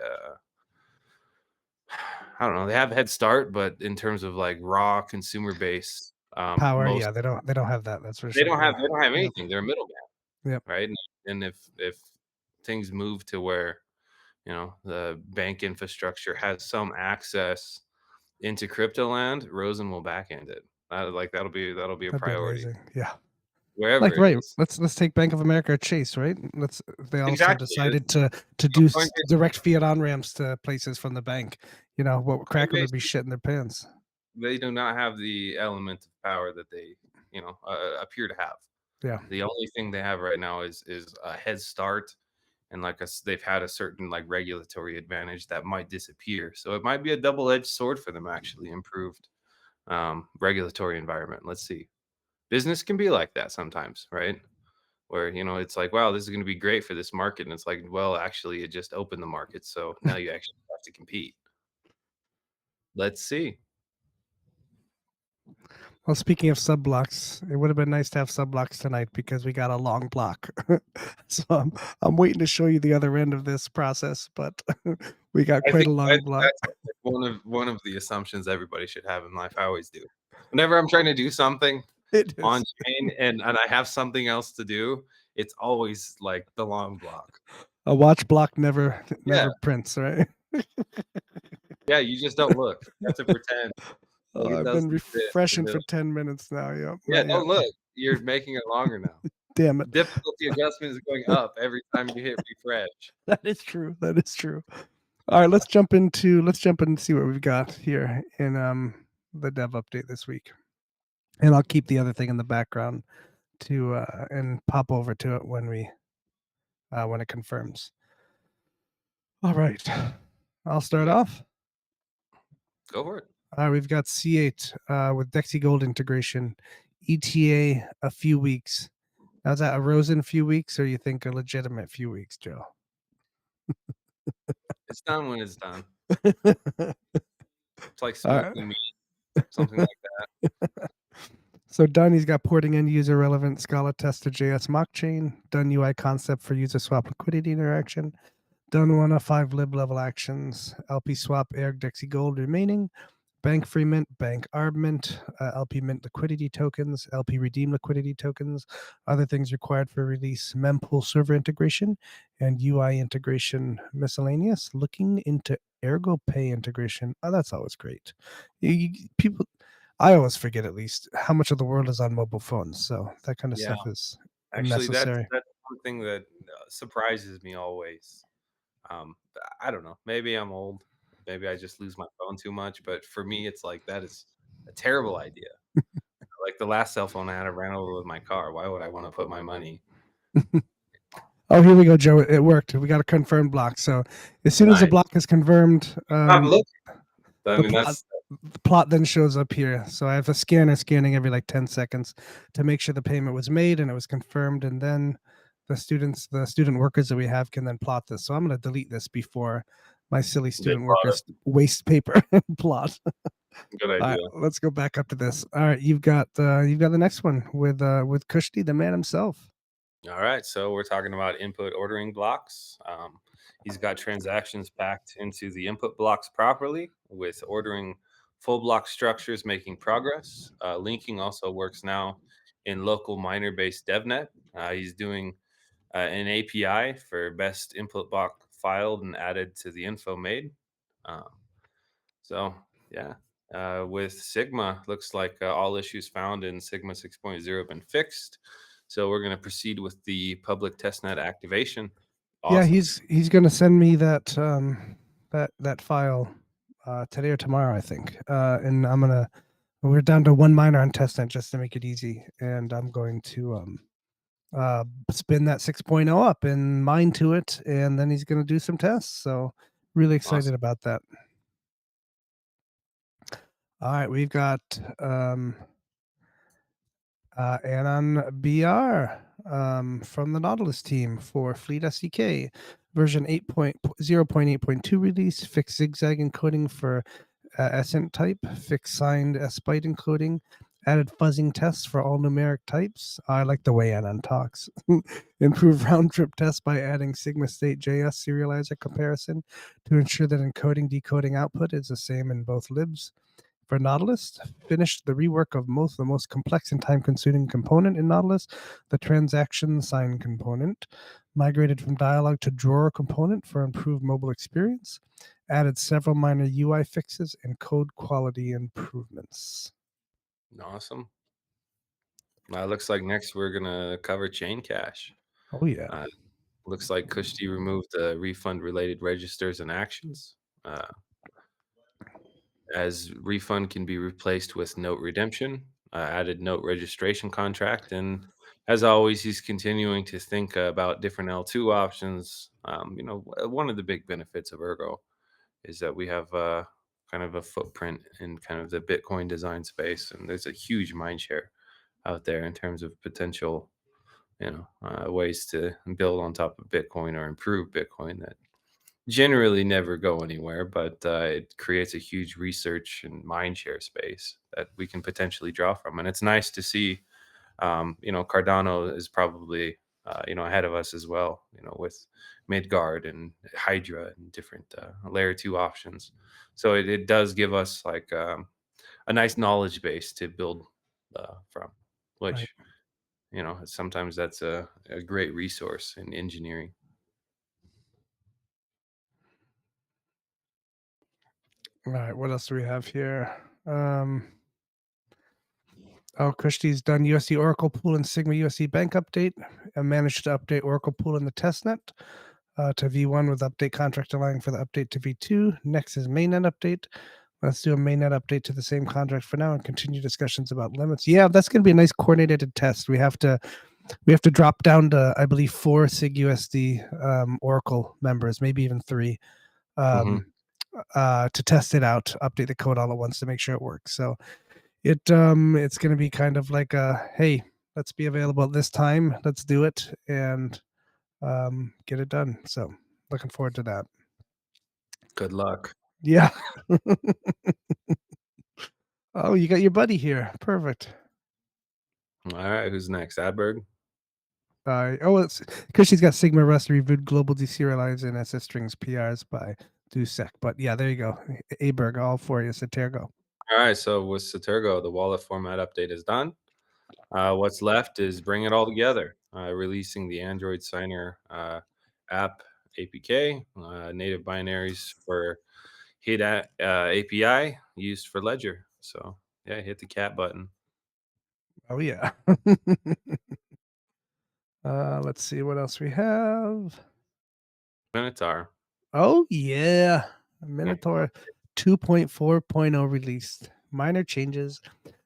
[SPEAKER 2] I don't know, they have head start, but in terms of like raw consumer base,
[SPEAKER 1] Power,
[SPEAKER 2] most
[SPEAKER 1] yeah, they don't have that. That's for
[SPEAKER 2] they
[SPEAKER 1] sure.
[SPEAKER 2] don't have
[SPEAKER 1] Yep.
[SPEAKER 2] anything. They're a middleman,
[SPEAKER 1] Yep.
[SPEAKER 2] right? And if things move to where the bank infrastructure has some access into Cryptoland, Rosen will backhand it. That'll be a
[SPEAKER 1] That'd be
[SPEAKER 2] priority
[SPEAKER 1] amazing. Yeah.
[SPEAKER 2] wherever
[SPEAKER 1] Like,
[SPEAKER 2] it
[SPEAKER 1] right.
[SPEAKER 2] is.
[SPEAKER 1] Let's take Bank of America or Chase, right? They all of a sudden
[SPEAKER 2] Exactly.
[SPEAKER 1] decided to do
[SPEAKER 2] Coinbase,
[SPEAKER 1] direct fiat on ramps to places from the bank. What Kraken would be
[SPEAKER 2] Coinbase,
[SPEAKER 1] shitting their pants.
[SPEAKER 2] they do not have the element of power that they appear to have.
[SPEAKER 1] Yeah.
[SPEAKER 2] The only thing they have right now is a head start, and they've had a certain like regulatory advantage that might disappear. So it might be a double-edged sword for them, actually. Improved regulatory environment. Let's see. Business can be like that sometimes, right? Where it's like, wow, this is going to be great for this market, and it's like, well, actually it just opened the market, so now you actually have to compete. Let's see.
[SPEAKER 1] Well, speaking of subblocks, it would have been nice to have subblocks tonight because we got a long block. So I'm waiting to show you the other end of this process, but we got
[SPEAKER 2] I
[SPEAKER 1] quite
[SPEAKER 2] think
[SPEAKER 1] a long block.
[SPEAKER 2] that's one of the assumptions everybody should have in life. I always do. Whenever I'm trying to do something
[SPEAKER 1] It
[SPEAKER 2] on
[SPEAKER 1] is
[SPEAKER 2] chain and I have something else to do, it's always like the long block.
[SPEAKER 1] a watch block never
[SPEAKER 2] Yeah.
[SPEAKER 1] prints, right?
[SPEAKER 2] Yeah, you just don't look. You have to pretend like it
[SPEAKER 1] I've been
[SPEAKER 2] doesn't exist.
[SPEAKER 1] refreshing
[SPEAKER 2] And
[SPEAKER 1] for 10 minutes now. Yep.
[SPEAKER 2] yeah,
[SPEAKER 1] Not yet.
[SPEAKER 2] don't look. You're making it longer now.
[SPEAKER 1] Damn it.
[SPEAKER 2] Difficulty adjustment is going up every time you hit refresh.
[SPEAKER 1] That is true. That is true. All right, let's jump in and see what we've got here in the dev update this week. And I'll keep the other thing in the background to and pop over to it when it confirms. All right. I'll start off.
[SPEAKER 2] Go for it.
[SPEAKER 1] All right, we've got C8 with DexyGold integration, ETA a few weeks. Now, is that a Rosen few weeks, or you think a legitimate few weeks, Joe?
[SPEAKER 2] It's done when it's done.
[SPEAKER 1] All
[SPEAKER 2] It's like
[SPEAKER 1] right.
[SPEAKER 2] smoking meat, something like that.
[SPEAKER 1] So done, he's got porting end user relevant Scala test to JS mock chain, done UI concept for user swap liquidity interaction, done 1 of 5 lib level actions, LP swap Erg DexyGold remaining, bank free mint, bank arb mint, LP mint liquidity tokens, LP redeem liquidity tokens, other things required for release, mempool server integration, and UI integration miscellaneous. Looking into Ergo Pay integration. Oh, that's always great. People, I always forget at least how much of the world is on mobile phones. So that kind of
[SPEAKER 2] Yeah.
[SPEAKER 1] stuff is
[SPEAKER 2] Actually,
[SPEAKER 1] necessary.
[SPEAKER 2] that's one thing that surprises me always. I don't know. Maybe I'm old. Maybe I just lose my phone too much. But for me, it's like that is a terrible idea. Like the last cell phone I had, I ran over with my car. Why would I want to put my money?
[SPEAKER 1] Oh, here we go, Joe. It worked. We got a confirmed block. So as soon as the
[SPEAKER 2] Nice.
[SPEAKER 1] block is confirmed,
[SPEAKER 2] Stop looking. I mean,
[SPEAKER 1] the plot then shows up here. So I have a scanner scanning every like 10 seconds to make sure the payment was made and it was confirmed. And then the student workers that we have can then plot this. So I'm going to delete this before my silly student workers waste paper and plot.
[SPEAKER 2] good idea.
[SPEAKER 1] All right, let's go back up to this. All right, you've got the next one with Kushti, the man himself.
[SPEAKER 2] All right, so we're talking about input ordering blocks. He's got transactions packed into the input blocks properly, with ordering full block structures making progress. Linking also works now in local miner-based DevNet. He's doing an API for best input block filed and added to the info made. Um, so yeah, with Sigma, looks like all issues found in Sigma 6.0 have been fixed. So we're going to proceed with the public testnet activation.
[SPEAKER 1] Yeah,
[SPEAKER 2] Awesome.
[SPEAKER 1] he's gonna send me that that file today or tomorrow, I think. And we're down to one miner on testnet just to make it easy, and I'm going to spin that 6.0 up and mine to it, and then he's gonna do some tests. So really excited
[SPEAKER 2] Awesome.
[SPEAKER 1] about that. All right, we've got anon-br from the Nautilus team for Fleet SDK, version 8.0.8.2 release, fixed zigzag encoding for ascent type, fixed signed Byte encoding, added fuzzing tests for all numeric types. I like the way anon talks. Improve round trip tests by adding Sigma State JS serializer comparison to ensure that encoding decoding output is the same in both libs. For Nautilus, finished the rework of the most complex and time-consuming component in Nautilus, the transaction sign component, migrated from dialog to drawer component for improved mobile experience, added several minor UI fixes and code quality improvements.
[SPEAKER 2] Awesome. Looks like next we're going to cover ChainCash.
[SPEAKER 1] Oh yeah.
[SPEAKER 2] Looks like Kushti removed the refund-related registers and actions. As refund can be replaced with note redemption, added note registration contract, and as always, he's continuing to think about different L2 options. One of the big benefits of Ergo is that we have kind of a footprint in kind of the Bitcoin design space, and there's a huge mind share out there in terms of potential, ways to build on top of Bitcoin or improve Bitcoin that generally never go anywhere, but it creates a huge research and mindshare space that we can potentially draw from. And it's nice to see, Cardano is probably, ahead of us as well, with Midgard and Hydra and different layer 2 options. So it does give us like a nice knowledge base to build from, which,
[SPEAKER 1] Right.
[SPEAKER 2] sometimes that's a great resource in engineering.
[SPEAKER 1] All right, what else do we have here? Kushti's done USD Oracle Pool and Sigma USD Bank update. Managed to update Oracle Pool in the testnet to V1 with update contract allowing for the update to V2. Next is mainnet update. Let's do a mainnet update to the same contract for now and continue discussions about limits. Yeah, that's going to be a nice coordinated test. We have to drop down to, I believe, 4 SIG USD Oracle members, maybe even 3.
[SPEAKER 2] Mhm.
[SPEAKER 1] To test it out, update the code all at once to make sure it works. So it's going to be kind of like a, hey, let's be available at this time, let's do it, and get it done. So looking forward to that.
[SPEAKER 2] Good luck.
[SPEAKER 1] Yeah. Oh, you got your buddy here. Perfect.
[SPEAKER 2] All right, who's next? Aberg?
[SPEAKER 1] It's because she's got Sigma Rust reviewed global deserialized and SS strings PRs by Dusek. But yeah, there you go. Aberg, all for you, Satergo.
[SPEAKER 2] All right, so with Satergo, the wallet format update is done. What's left is bring it all together, releasing the Android Signer app APK, native binaries for HIT API used for Ledger. So yeah, hit the cat button.
[SPEAKER 1] Oh yeah. Let's see what else we have.
[SPEAKER 2] Minotaur.
[SPEAKER 1] Oh yeah, Minotaur 2.4.0 released. Minor changes.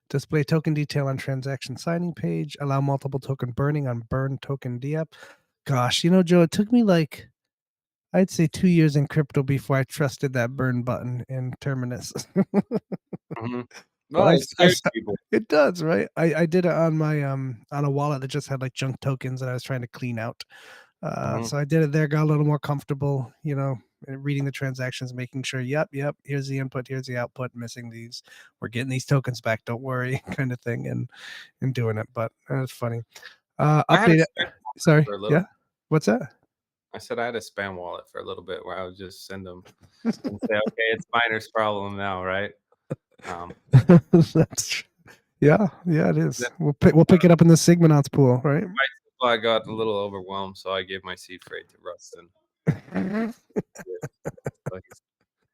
[SPEAKER 1] Display token detail on transaction signing page. Allow multiple token burning on burn token DApp. Gosh, Joe, it took me like, I'd say 2 years in crypto before I trusted that burn button in Terminus.
[SPEAKER 2] Mhm.
[SPEAKER 1] But
[SPEAKER 2] Well, it scares people.
[SPEAKER 1] it does, right? I did it on my on a wallet that just had like junk tokens that I was trying to clean out.
[SPEAKER 2] Mhm.
[SPEAKER 1] So I did it there, got a little more comfortable, reading the transactions, making sure, yep, here's the input, here's the output, missing these, we're getting these tokens back, don't worry, kind of thing, and doing it. But that's funny.
[SPEAKER 2] I had
[SPEAKER 1] Update.
[SPEAKER 2] experience
[SPEAKER 1] Sorry,
[SPEAKER 2] for a little.
[SPEAKER 1] yeah. What's that?
[SPEAKER 2] I said I had a spam wallet for a little bit where I would just send them and say, "Okay, it's miner's problem now, right?" Um,
[SPEAKER 1] That's true. Yeah, yeah, it
[SPEAKER 2] then
[SPEAKER 1] is. We'll pick it up in the Sigmanauts pool, right?
[SPEAKER 2] I got a little overwhelmed, so I gave my seed freight to Rustin. Yeah, like,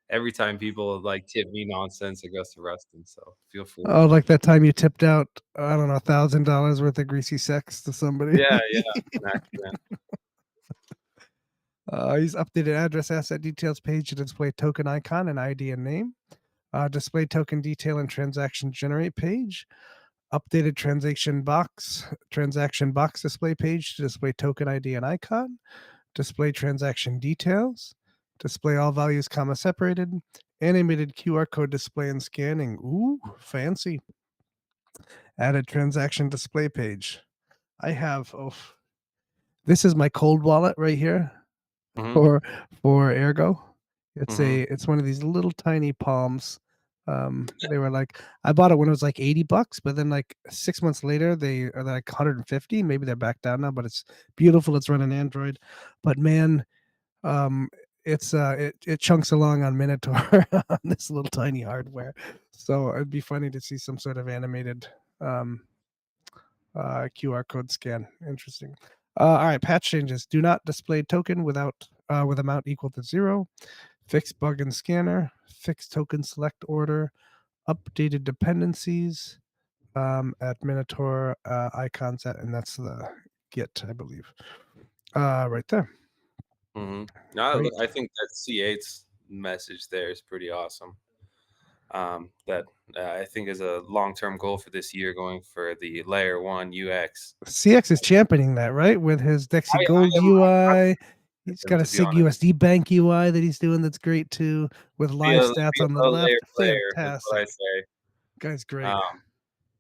[SPEAKER 2] every time people, like, tip me nonsense, it goes to Rustin, so feel free.
[SPEAKER 1] Oh, like that time you tipped out, I don't know, $1,000 worth of greasy sex to somebody.
[SPEAKER 2] Yeah, yeah, an accident.
[SPEAKER 1] He's updated address asset details page to display token icon and ID and name. Display token detail and transaction generate page. Updated transaction box display page to display token ID and icon. Display transaction details. Display all values comma separated. Animated QR code display and scanning. Ooh, fancy. Added transaction display page. I have this is my cold wallet right here
[SPEAKER 2] Mhm,
[SPEAKER 1] for Ergo.
[SPEAKER 2] mhm.
[SPEAKER 1] It's one of these little tiny palms. They were like, I bought it when it was like $80, but then like 6 months later they are like 150. Maybe they're back down now, but it's beautiful. It's running Android. But man, um it chunks along on Minotaur on this little tiny hardware. So it'd be funny to see some sort of animated um QR code scan. Interesting. All right, patch changes. Do not display token without with amount equal to 0. Fix bug in scanner. Fix token select order. Updated dependencies at Minotaur icon set, and that's the Git, I believe. Right there.
[SPEAKER 2] Mhm. No, look,
[SPEAKER 1] Great.
[SPEAKER 2] I think that C8's message there is pretty awesome. That I think is a long-term goal for this year, going for the layer 1 UX.
[SPEAKER 1] CX is championing that, right? With his
[SPEAKER 2] I
[SPEAKER 1] DexyGold
[SPEAKER 2] am
[SPEAKER 1] UI.
[SPEAKER 2] with
[SPEAKER 1] He's
[SPEAKER 2] them,
[SPEAKER 1] got a
[SPEAKER 2] to be
[SPEAKER 1] SIG
[SPEAKER 2] honest.
[SPEAKER 1] USD Bank UI that he's doing that's great too, with live stats
[SPEAKER 2] Be
[SPEAKER 1] on the
[SPEAKER 2] a low layer
[SPEAKER 1] left.
[SPEAKER 2] player is what I
[SPEAKER 1] Fantastic.
[SPEAKER 2] say.
[SPEAKER 1] Guy's great.
[SPEAKER 2] Um,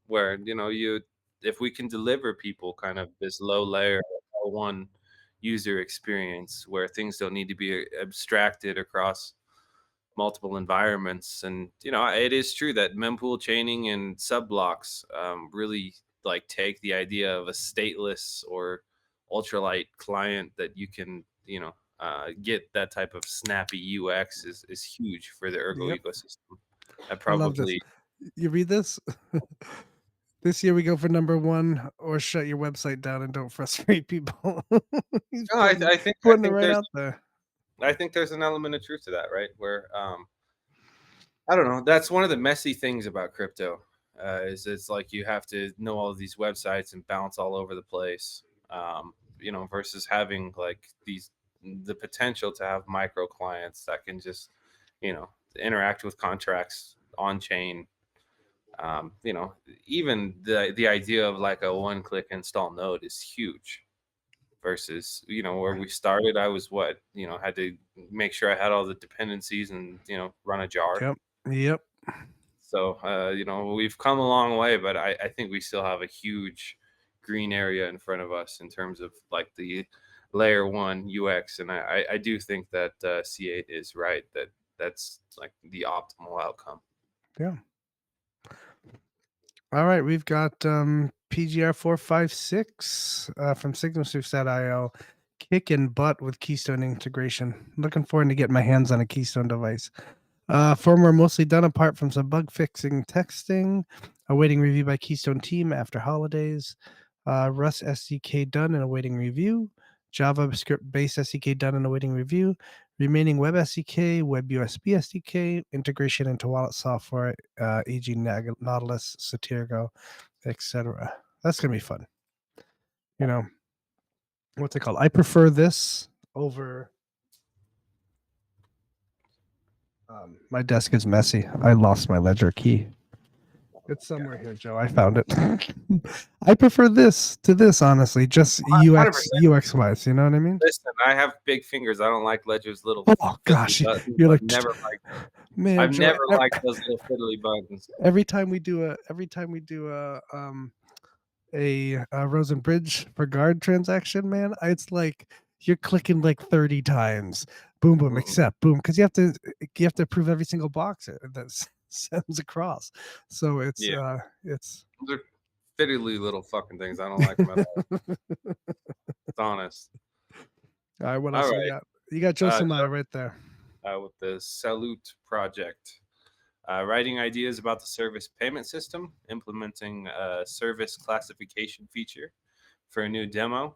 [SPEAKER 2] where, you if we can deliver people kind of this low layer L1 user experience where things don't need to be abstracted across multiple environments. And it is true that mempool chaining and subblocks really like take the idea of a stateless or ultralight client that you can get that type of snappy UX is huge for the Ergo
[SPEAKER 1] Yep.
[SPEAKER 2] ecosystem. I
[SPEAKER 1] I love this.
[SPEAKER 2] probably
[SPEAKER 1] You read this? This year we go for number one, or shut your website down and don't frustrate people. He's
[SPEAKER 2] no, I
[SPEAKER 1] putting it
[SPEAKER 2] think
[SPEAKER 1] right
[SPEAKER 2] there's
[SPEAKER 1] out there.
[SPEAKER 2] an element of truth to that, right? Where I don't know. That's one of the messy things about crypto. Is it's like you have to know all of these websites and bounce all over the place. Versus having like the potential to have micro clients that can just, interact with contracts on chain. Um, you know, Even the idea of like a one click install node is huge. Versus, where we started, I was had to make sure I had all the dependencies and run a jar.
[SPEAKER 1] Yep. Yep.
[SPEAKER 2] So, we've come a long way, but I think we still have a huge green area in front of us in terms of like the layer 1 UX. And I do think that C8 is right, that that's like the optimal outcome.
[SPEAKER 1] Yeah. All right, we've got PGR 456 from SignalSwift.io, kicking butt with Keystone integration. Looking forward to getting my hands on a Keystone device. Firmware mostly done apart from some bug fixing texting. Awaiting review by Keystone team after holidays. Rust SDK done and awaiting review. JavaScript based SDK done and awaiting review. Remaining Web SDK, Web USB SDK, integration into wallet software, e.g. Nautilus, Satergo, etc. That's going to be fun. What's it called? I prefer this over. My desk is messy. I lost my ledger key. It's somewhere here, Joe. I found it. I prefer this to this, honestly. Just
[SPEAKER 2] 100%.
[SPEAKER 1] UX wise. You know what I mean?
[SPEAKER 2] Listen, I have big fingers. I don't like Ledger's little
[SPEAKER 1] Oh
[SPEAKER 2] fiddly
[SPEAKER 1] gosh,
[SPEAKER 2] buttons.
[SPEAKER 1] you're like, man,
[SPEAKER 2] I've
[SPEAKER 1] Joe.
[SPEAKER 2] never liked those little fiddly buttons.
[SPEAKER 1] Every time we do a Rosen Bridge for guard transaction, man, it's like you're clicking like 30 times. Boom, boom,
[SPEAKER 2] Mhm.
[SPEAKER 1] accept, boom, because you have to approve every single box that sends across. So it's
[SPEAKER 2] Yeah,
[SPEAKER 1] it's
[SPEAKER 2] those are fiddly little fucking things. I don't like them at all. It's honest.
[SPEAKER 1] All right, what
[SPEAKER 2] All
[SPEAKER 1] else we
[SPEAKER 2] right.
[SPEAKER 1] got? You got Josemi right there.
[SPEAKER 2] With the Celaut project. Writing ideas about the service payment system, implementing a service classification feature for a new demo.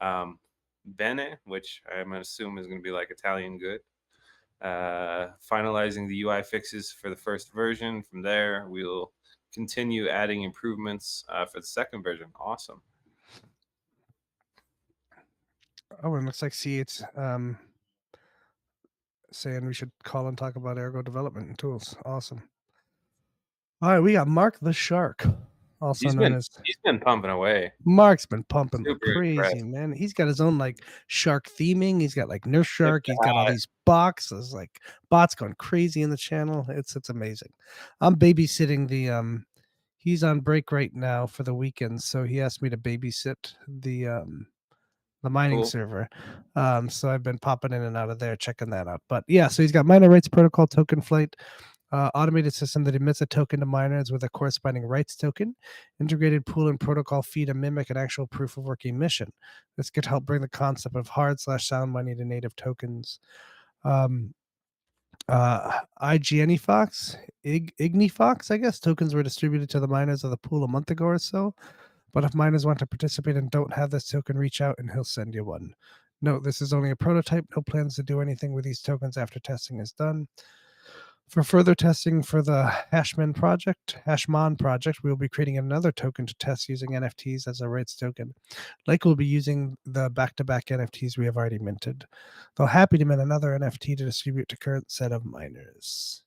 [SPEAKER 2] Bene, which I'm going to assume is going to be like Italian good. Finalizing the UI fixes for the first version. From there, we'll continue adding improvements for the second version. Awesome.
[SPEAKER 1] Oh, and looks like C8's saying we should call and talk about Ergo development and tools. Awesome. All right, we got Mark the Shark, also
[SPEAKER 2] He's
[SPEAKER 1] known
[SPEAKER 2] been
[SPEAKER 1] as
[SPEAKER 2] he's been pumping away.
[SPEAKER 1] Mark's been pumping like
[SPEAKER 2] Super
[SPEAKER 1] crazy,
[SPEAKER 2] impressed.
[SPEAKER 1] man. He's got his own like shark theming. He's got like Nurse
[SPEAKER 2] Yep,
[SPEAKER 1] Shark. He's got all these boxes, like bots going crazy in the channel. It's amazing. I'm babysitting the he's on break right now for the weekend, so he asked me to babysit the mining
[SPEAKER 2] cool.
[SPEAKER 1] server. So I've been popping in and out of there, checking that out. But yeah, so he's got miner rights protocol token flight, automated system that emits a token to miners with a corresponding rights token, integrated pool and protocol fee to mimic an actual proof of work emission. This could help bring the concept of hard/sound money to native tokens. IGNiFox, IgniFox, I guess, tokens were distributed to the miners of the pool a month ago or so. But if miners want to participate and don't have this token, reach out and he'll send you one. Note, this is only a prototype. No plans to do anything with these tokens after testing is done. For further testing for the Hashmon project, we will be creating another token to test using NFTs as a rights token. Like we'll be using the back-to-back NFTs we have already minted. Though happy to mint another NFT to distribute to current set of miners.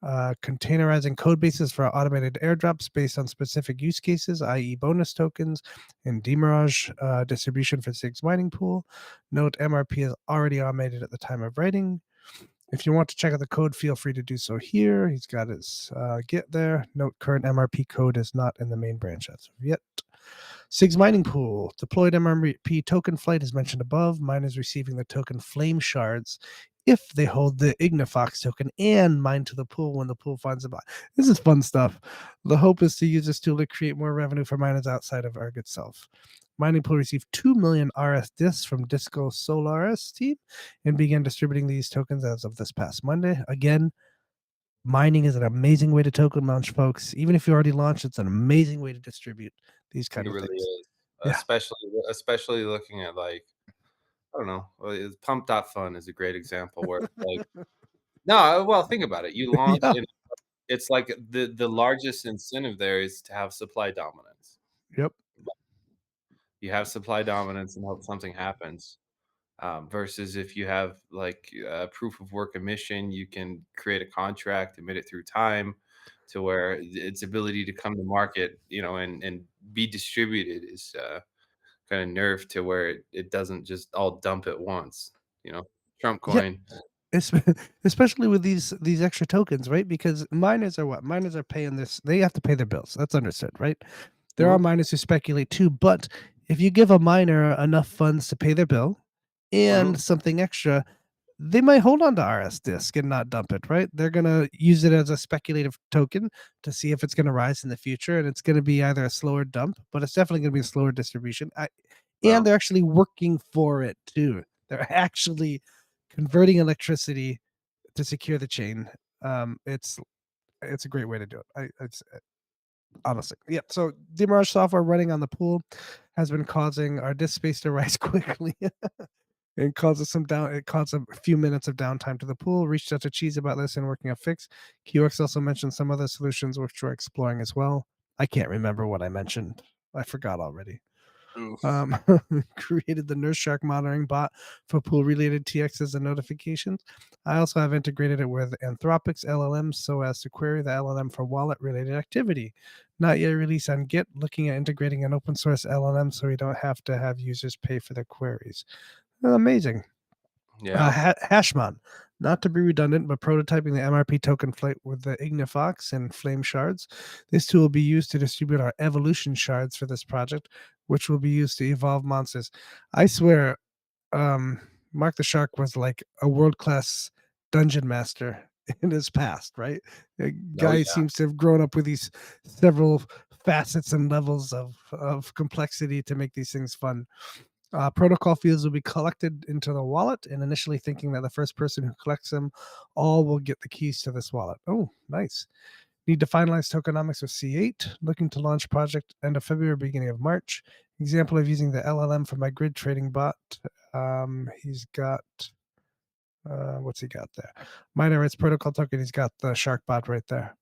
[SPEAKER 1] Containerizing code bases for automated airdrops based on specific use cases, i.e. bonus tokens, and demirage distribution for SIG's mining pool. Note, MRP is already automated at the time of writing. If you want to check out the code, feel free to do so here. He's got his Git there. Note, current MRP code is not in the main branch as of yet. SIG's mining pool. Deployed MRP token flight is mentioned above. Miners receiving the token flame shards if they hold the IgniFox token and mine to the pool when the pool finds a bot. This is fun stuff. The hope is to use this tool to create more revenue for miners outside of Erg itself. Mining pool received 2 million RS discs from Disco Solaris team and began distributing these tokens as of this past Monday. Again, mining is an amazing way to token launch, folks. Even if you already launched, it's an amazing way to distribute these kind
[SPEAKER 2] It
[SPEAKER 1] of
[SPEAKER 2] really
[SPEAKER 1] things.
[SPEAKER 2] is.
[SPEAKER 1] Yeah.
[SPEAKER 2] Especially looking at like, I don't know, Pump.fun is a great example where like no, well, think about it. You launch
[SPEAKER 1] Yeah.
[SPEAKER 2] and it's like the largest incentive there is to have supply dominance.
[SPEAKER 1] Yep.
[SPEAKER 2] You have supply dominance and hope something happens. Versus if you have like proof of work emission, you can create a contract, emit it through time to where its ability to come to market, and be distributed is kind of nerfed to where it doesn't just all dump at once, Trump
[SPEAKER 1] Yeah.
[SPEAKER 2] coin.
[SPEAKER 1] Especially with these extra tokens, right? Because miners are what? Miners are paying this. They have to pay their bills. That's understood, right? There are
[SPEAKER 2] Mhm.
[SPEAKER 1] miners who speculate too, but if you give a miner enough funds to pay their bill and
[SPEAKER 2] Mhm.
[SPEAKER 1] something extra, they might hold on to RS disk and not dump it, right? They're gonna use it as a speculative token to see if it's gonna rise in the future, and it's gonna be either a slower dump, but it's definitely gonna be a slower distribution. And
[SPEAKER 2] Well,
[SPEAKER 1] they're actually working for it too. They're actually converting electricity to secure the chain. It's a great way to do it. It's honestly, yeah. So demirage software running on the pool has been causing our disk space to rise quickly. It causes some down. It caused a few minutes of downtime to the pool. Reached out to Cheese about this and working a fix. QX also mentioned some other solutions which we're exploring as well. I can't remember what I mentioned. I forgot already.
[SPEAKER 2] oof.
[SPEAKER 1] Created the Nurse Shark monitoring bot for pool related TXs and notifications. I also have integrated it with Anthropic's LLM so as to query the LLM for wallet related activity. Not yet released on Git, looking at integrating an open source LLM so we don't have to have users pay for their queries. Amazing.
[SPEAKER 2] Yeah.
[SPEAKER 1] Hashmon, not to be redundant, but prototyping the MRP token flight with the IgniFox and Flame shards. This tool will be used to distribute our evolution shards for this project, which will be used to evolve monsters. I swear, Mark the Shark was like a world class dungeon master in his past, right? The
[SPEAKER 2] Oh
[SPEAKER 1] guy
[SPEAKER 2] yeah.
[SPEAKER 1] seems to have grown up with these several facets and levels of complexity to make these things fun. Protocol fields will be collected into the wallet, and initially thinking that the first person who collects them all will get the keys to this wallet. Oh, nice. Need to finalize tokenomics with C8. Looking to launch project end of February, beginning of March. Example of using the LLM for my grid trading bot. He's got what's he got there? Miner rights protocol token. He's got the shark bot right there.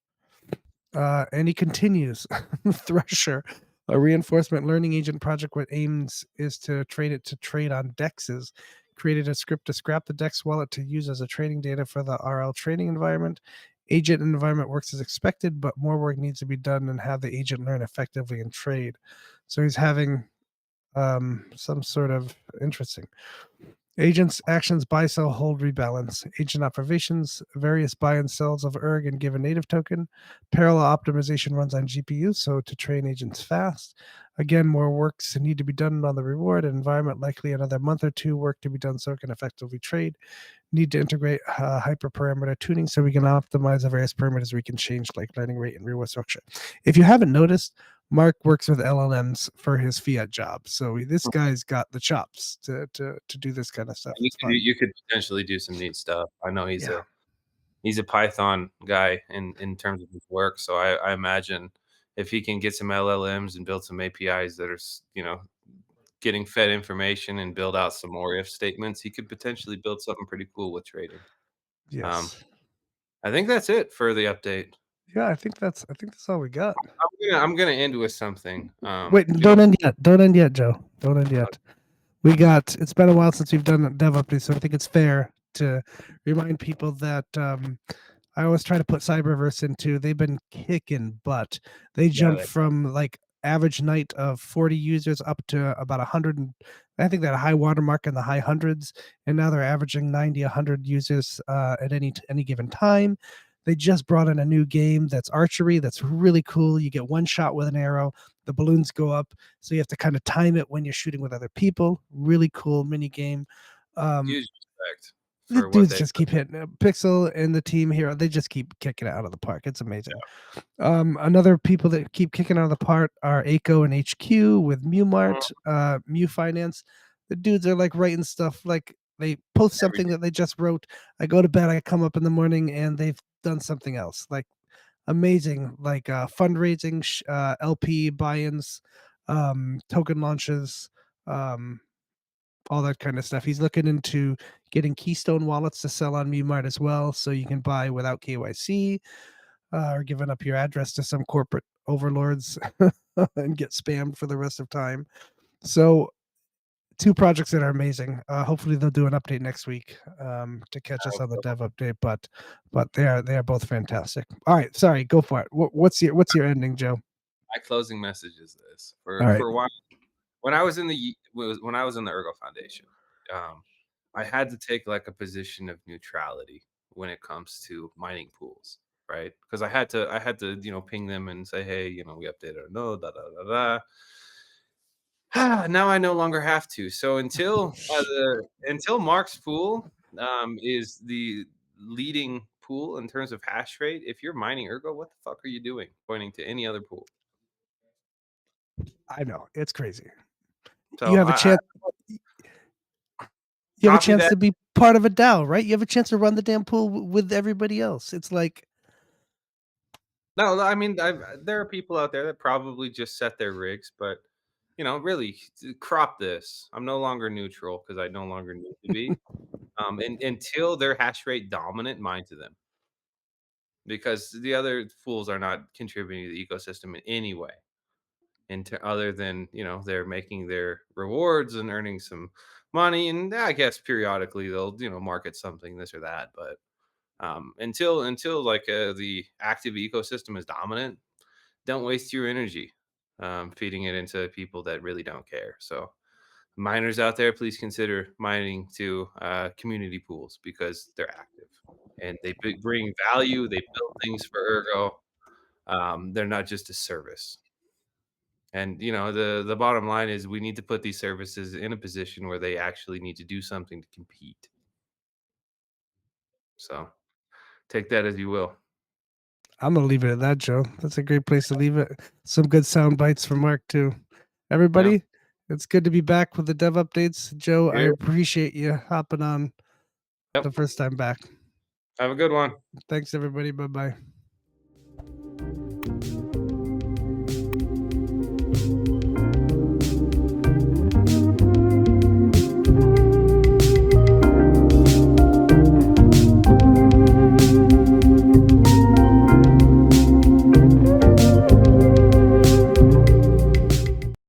[SPEAKER 1] And he continues. Thresher, a reinforcement learning agent project. What aims is to train it to trade on dexes. Created a script to scrap the dex wallet to use as a trading data for the RL trading environment. Agent environment works as expected, but more work needs to be done and have the agent learn effectively and trade. So he's having some sort of interesting. Agents, actions, buy, sell, hold, rebalance. Agent observations, various buy and sells of Erg and give a native token. Parallel optimization runs on GPU, so to train agents fast. Again, more works need to be done on the reward environment, likely another month or two work to be done so it can effectively trade. Need to integrate hyperparameter tuning so we can optimize the various parameters we can change, like learning rate and reward structure. If you haven't noticed, Mark works with LLMs for his fiat job, so this guy's got the chops to do this kind of stuff. It's fun.
[SPEAKER 2] You could potentially do some neat stuff. I know he's
[SPEAKER 1] Yeah.
[SPEAKER 2] a Python guy in terms of his work, so I imagine if he can get some LLMs and build some APIs that are getting fed information and build out some more if statements, he could potentially build something pretty cool with trading.
[SPEAKER 1] Yes.
[SPEAKER 2] I think that's it for the update.
[SPEAKER 1] Yeah, I think that's all we got.
[SPEAKER 2] I'm gonna end with something.
[SPEAKER 1] Wait, don't end yet. Don't end yet, Joe. Don't end yet. We got. It's been a while since we've done a dev update, so I think it's fair to remind people that I always try to put Cyberverse into. They've been kicking butt. They jumped from like average night of 40 users up to about 100. I think that a high watermark in the high hundreds, and now they're averaging 90, 100 users at any given time. They just brought in a new game that's archery. That's really cool. You get one shot with an arrow. The balloons go up, so you have to kind of time it when you're shooting with other people. Really cool mini game.
[SPEAKER 2] Huge respect
[SPEAKER 1] The
[SPEAKER 2] for what
[SPEAKER 1] dudes
[SPEAKER 2] they
[SPEAKER 1] just keep hitting it. Pixel and the team here. They just keep kicking it out of the park. It's amazing. Another people that keep kicking out of the park are Aiko and HQ with Mew Mart, Mew Finance. The dudes are like writing stuff. Like they post something that they just wrote. I go to bed. I come up in the morning and they've done something else. Like amazing. Like fundraising, LP buy-ins, token launches. All that kind of stuff. He's looking into getting Keystone wallets to sell on Mewmart as well, so you can buy without KYC or giving up your address to some corporate overlords and get spammed for the rest of time. So, two projects that are amazing. Hopefully, they'll do an update next week to catch us on the dev update. But they are both fantastic. All right, sorry, go for it. What's your ending, Joe?
[SPEAKER 2] My closing message is this:
[SPEAKER 1] All right.
[SPEAKER 2] for one, when I was in the Ergo Foundation, I had to take like a position of neutrality when it comes to mining pools, right? Because I had to ping them and say, hey, we updated our node, da da da da. Now I no longer have to. So until Mark's pool is the leading pool in terms of hash rate, if you're mining Ergo, what the fuck are you doing? Pointing to any other pool.
[SPEAKER 1] I know it's crazy.
[SPEAKER 2] So
[SPEAKER 1] You have a chance. You have a chance to be part of a DAO, right? You have a chance to run the damn pool with everybody else. It's like
[SPEAKER 2] no, I mean, there are people out there that probably just set their rigs, but really crop this. I'm no longer neutral because I no longer need to be. And until they're hash rate dominant, mine to them, because the other fools are not contributing to the ecosystem in any way, other than they're making their rewards and earning some money, and I guess periodically they'll market something, this or that, but until like the active ecosystem is dominant, don't waste your energy feeding it into people that really don't care. So miners out there, please consider mining to community pools because they're active and they bring value. They build things for Ergo. They're not just a service. And the bottom line is we need to put these services in a position where they actually need to do something to compete. So take that as you will.
[SPEAKER 1] I'm gonna leave it at that, Joe. That's a great place to leave it. Some good sound bites from Mark too. Everybody, It's good to be back with the dev updates. Joe, I
[SPEAKER 2] Yeah.
[SPEAKER 1] appreciate you hopping on
[SPEAKER 2] Yep.
[SPEAKER 1] the first time back.
[SPEAKER 2] Have a good one.
[SPEAKER 1] Thanks, everybody. Bye-bye.